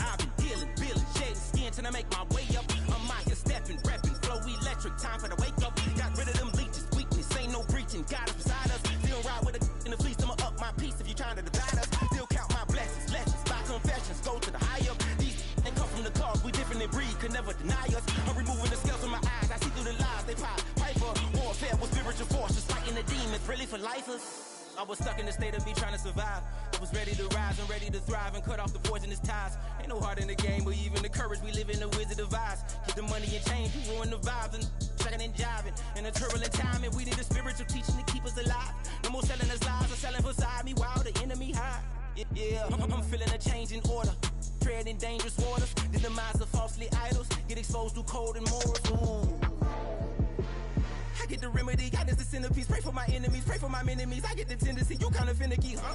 I've been dealing, shedding skin till I make my way up. I'm mocking, stepping, repping, flow electric. Time for the wake up. Got rid of them leeches, weakness, ain't no breaching. Got us beside us. Still ride with a in the fleece, I'ma up my piece if you trying to divide us. Still count my blessings, lessons, by confessions, go to the high up. These they come from the cause, we different in breed, could never deny us. I'm removing the scales from my eyes, I see through the lies, they pop. Piper, warfare with spiritual forces, fighting the demons, really for lifers. I was stuck in the state of me trying to survive. I was ready to rise and ready to thrive and cut off the poisonous ties. Ain't no heart in the game, but even the courage we live in the wizard of Oz. Get the money and change, you ruin the vibes and checking and jiving. In a turbulent time, and we need a spiritual teaching to keep us alive. No more selling us lies or selling beside me while the enemy hide. Yeah, I'm feeling a change in order. Treading dangerous waters, the demise of falsely idols. Get exposed through cold and morals. Ooh. I get the remedy, God is the centerpiece. Pray for my enemies, pray for my enemies. I get the tendency, you kinda finicky, huh?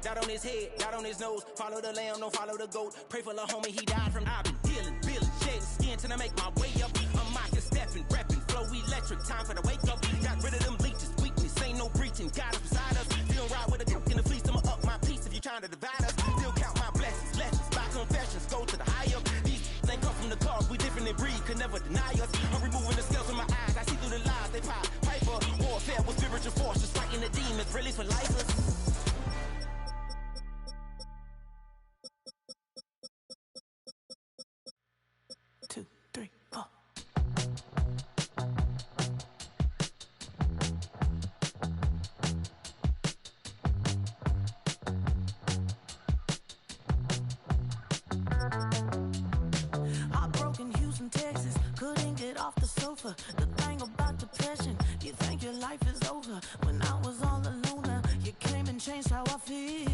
Dot on his head, dot on his nose. Follow the lamb, don't follow the goat. Pray for the homie, he died from. I've been dealing, shedding skin till I make my way up. I'm mocking, stepping, repping, flow electric. Time for the wake up. Got rid of them leeches, weakness, ain't no breaching. God is beside us. Still ride with a cook in the fleece, I'ma up my piece if you trying to divide us. Still count my blessings, lessons, by confessions, go to the high up. These ain't come from the cause, we different in breed, could never deny us. I'm removing the scales from my eyes, I see through the lies, they pop. Piper, warfare with spiritual forces, fighting the demons, really for lifers. 2, 3, 4. Heartbroken Houston, Texas, couldn't get off the sofa. The thing about depression, you think your life is over. When I was all alone, you came and changed how I feel.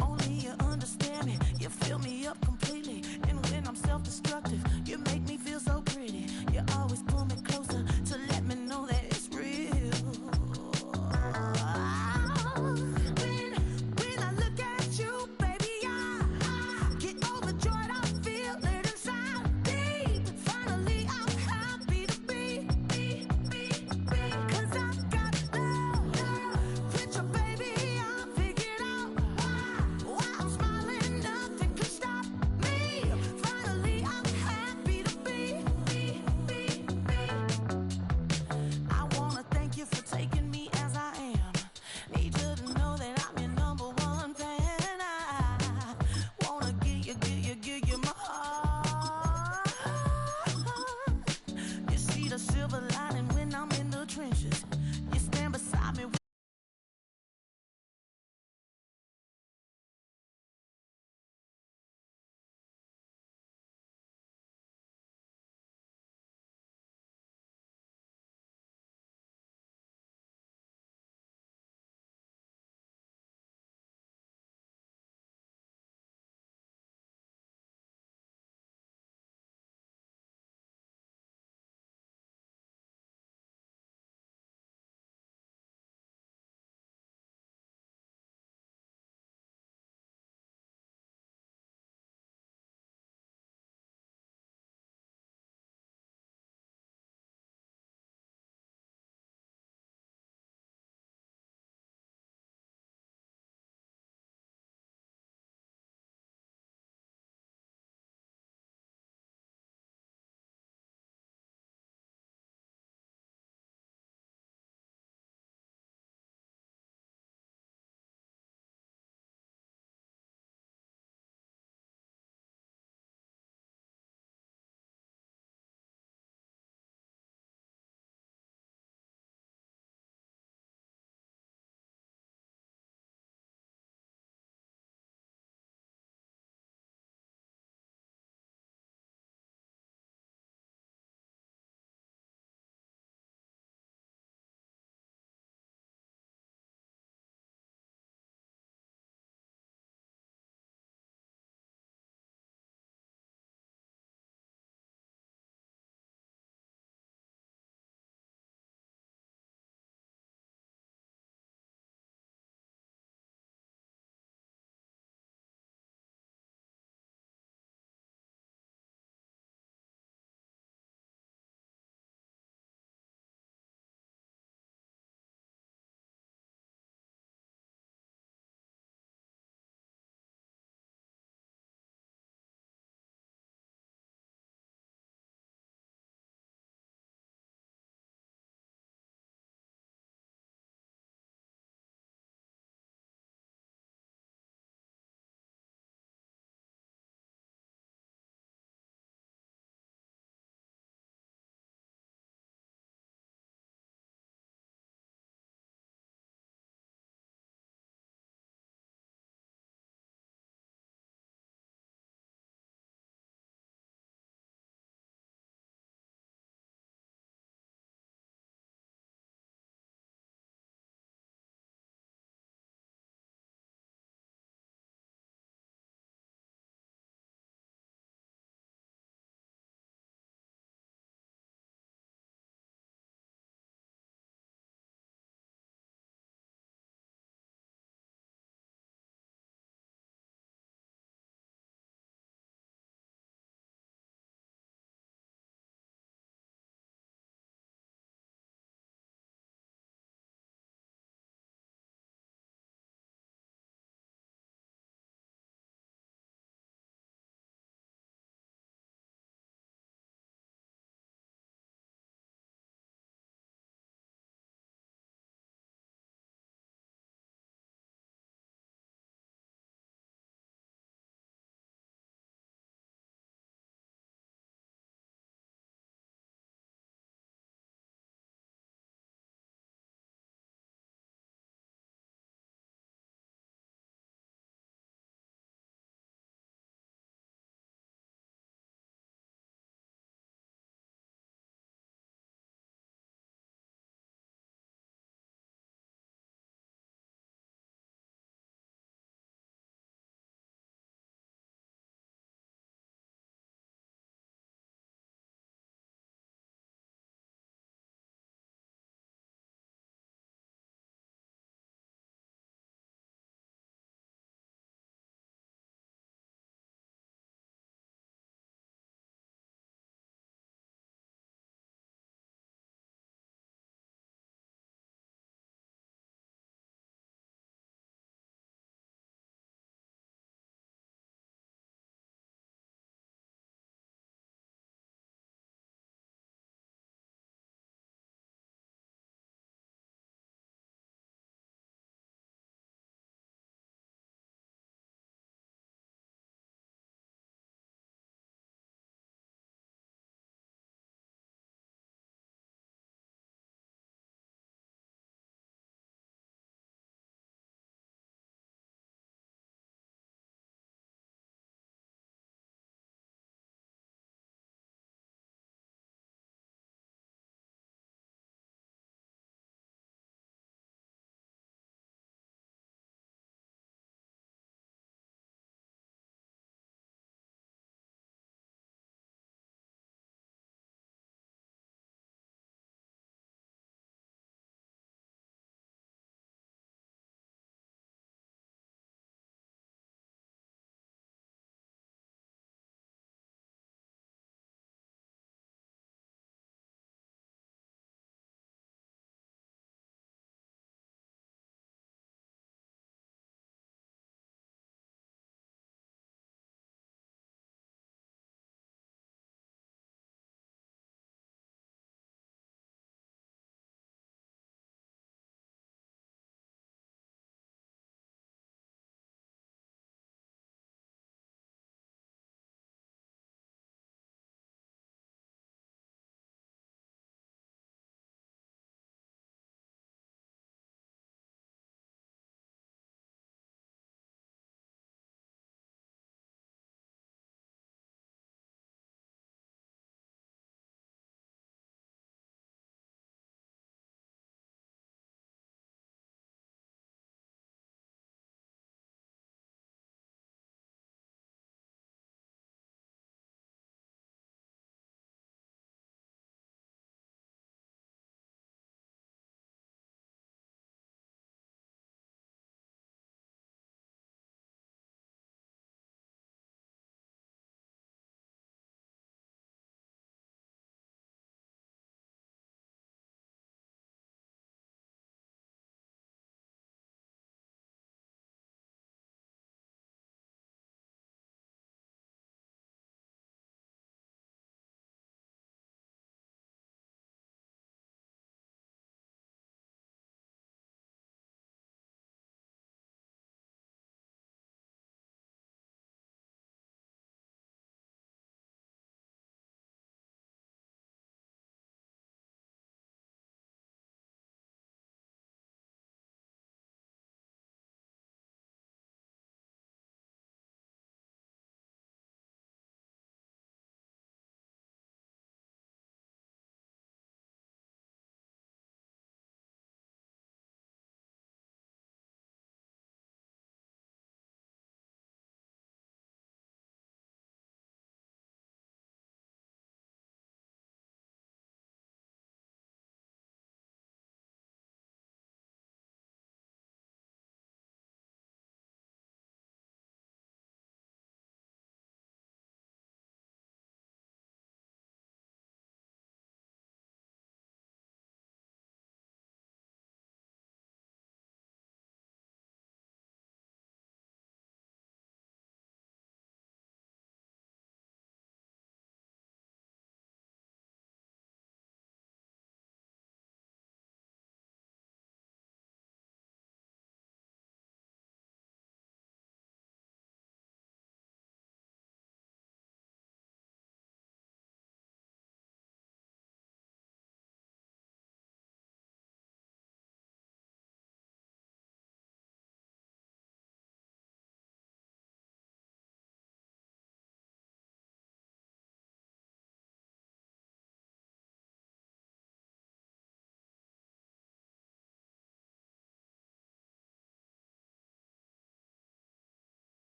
Only you understand me, you fill me up completely. And when I'm self-destructive, you make me feel so pretty. You always pull me closer to let me know that it's real. When I look at you, baby, I get overjoyed. I feel it inside deep.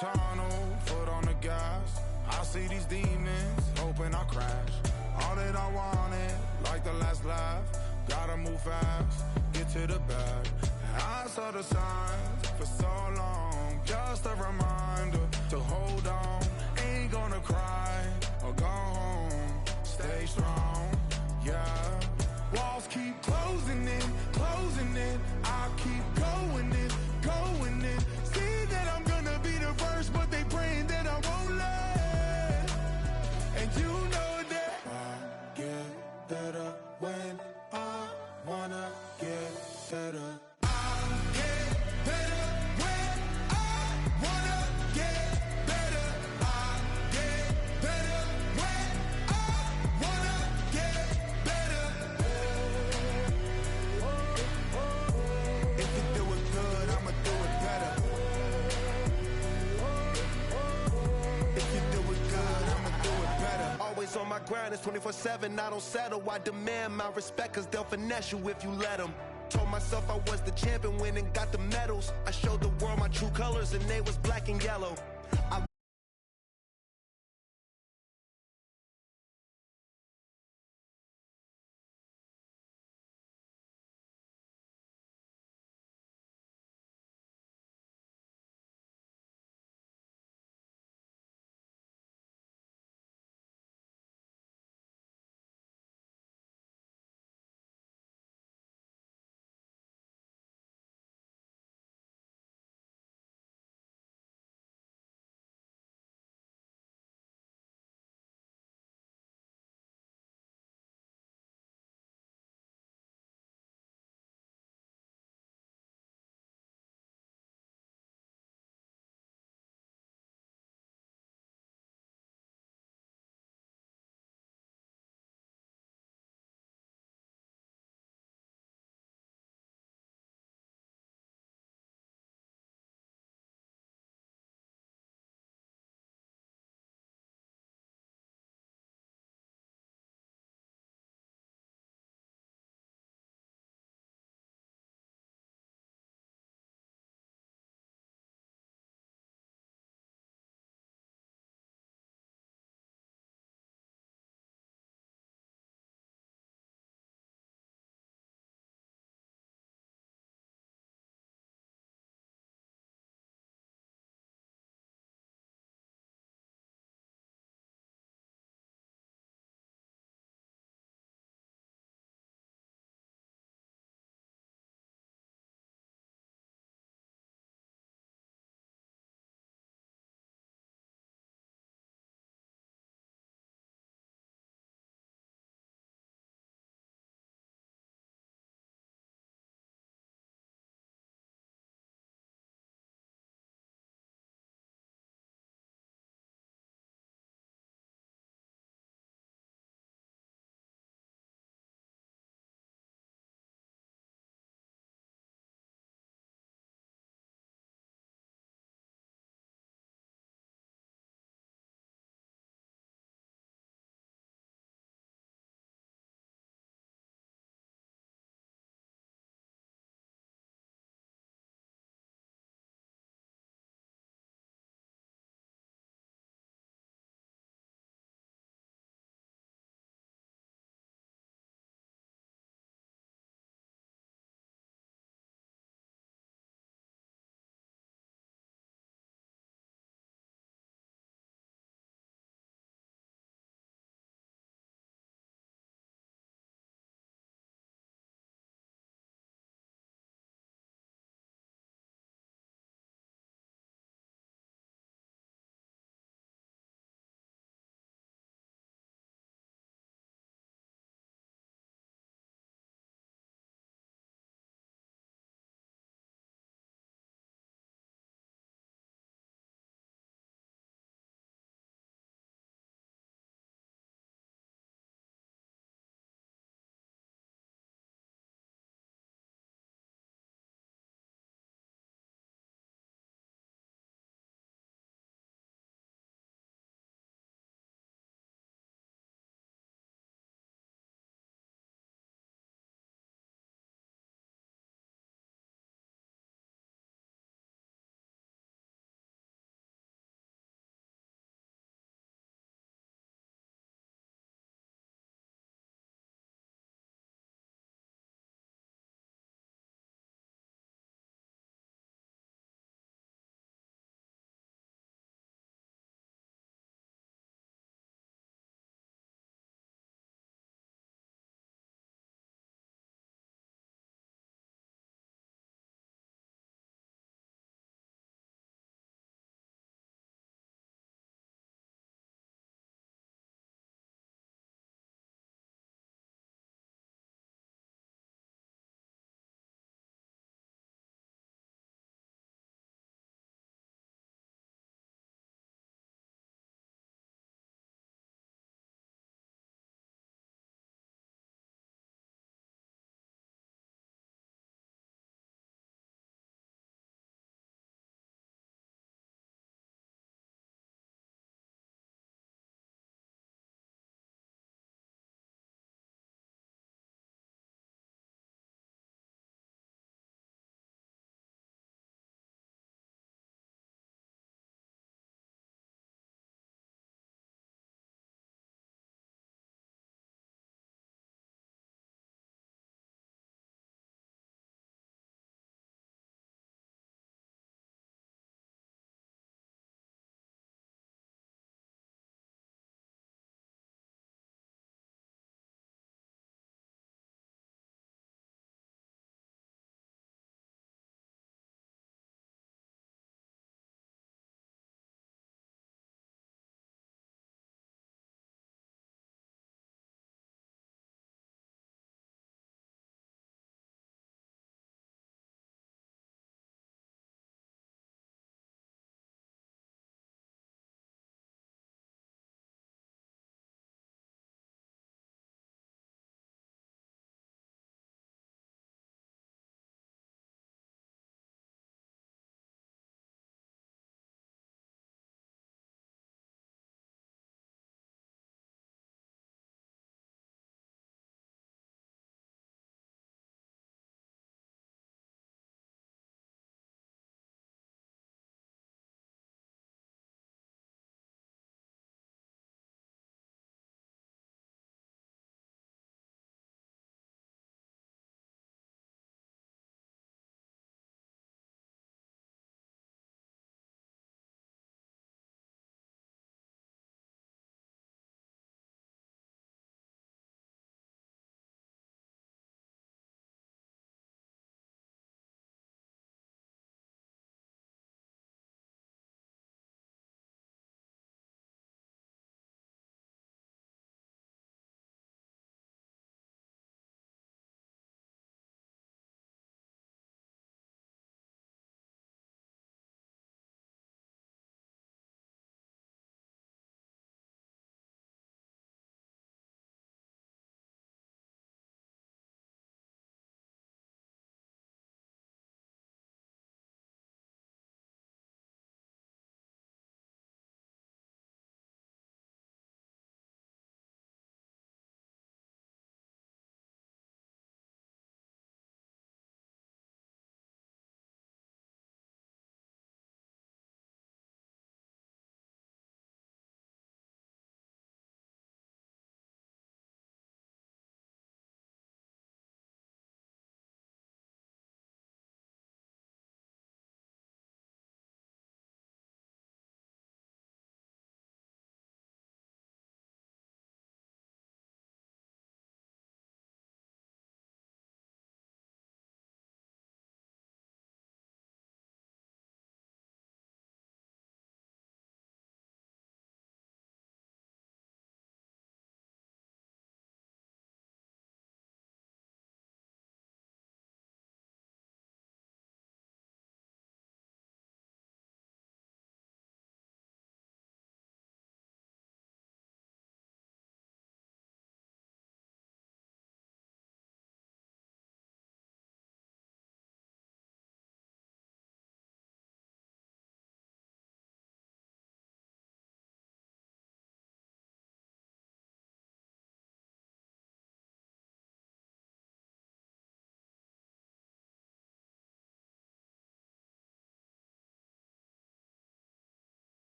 tunnel, foot on the gas. I see these demons, hoping I crash. All that I wanted, like the last laugh. Gotta move fast, get to the bag. I saw the signs for so long, just a reminder to hold on. Ain't gonna cry or go home, stay strong, yeah. Walls keep closing in, I keep going in. See that I'm gonna be the first, but they praying that I won't let. And you know that I get better when I wanna get better. I get better when I wanna get better. I get better when I wanna get better. If you do it good, I'ma do it better. If you do it good, I'ma do it better. Always on my grind, it's 24/7, I don't settle. I demand my respect, cause they'll finesse you if you let them. Told myself I was the champion, went and got the medals. I showed the world my true colors, and they was black and yellow.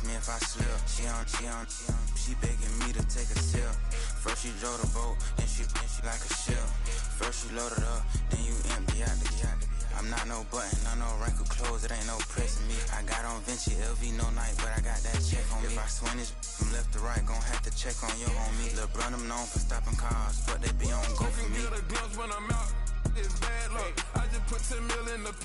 ask me if I slip. She begging me to take a sip. First she drove the boat, then she like a ship. First you load it up, then you empty out the I'm not no button, I no wrinkle clothes, it ain't no pressing me. I got on Vinci, LV, no night, but I got that check on me. If I swing this from left to right, gon' have to check on your homie. Lil' brother, I'm known for stopping cars, but they be on go for me. When I'm out, it's bad luck. I just put 10 mil in the pen.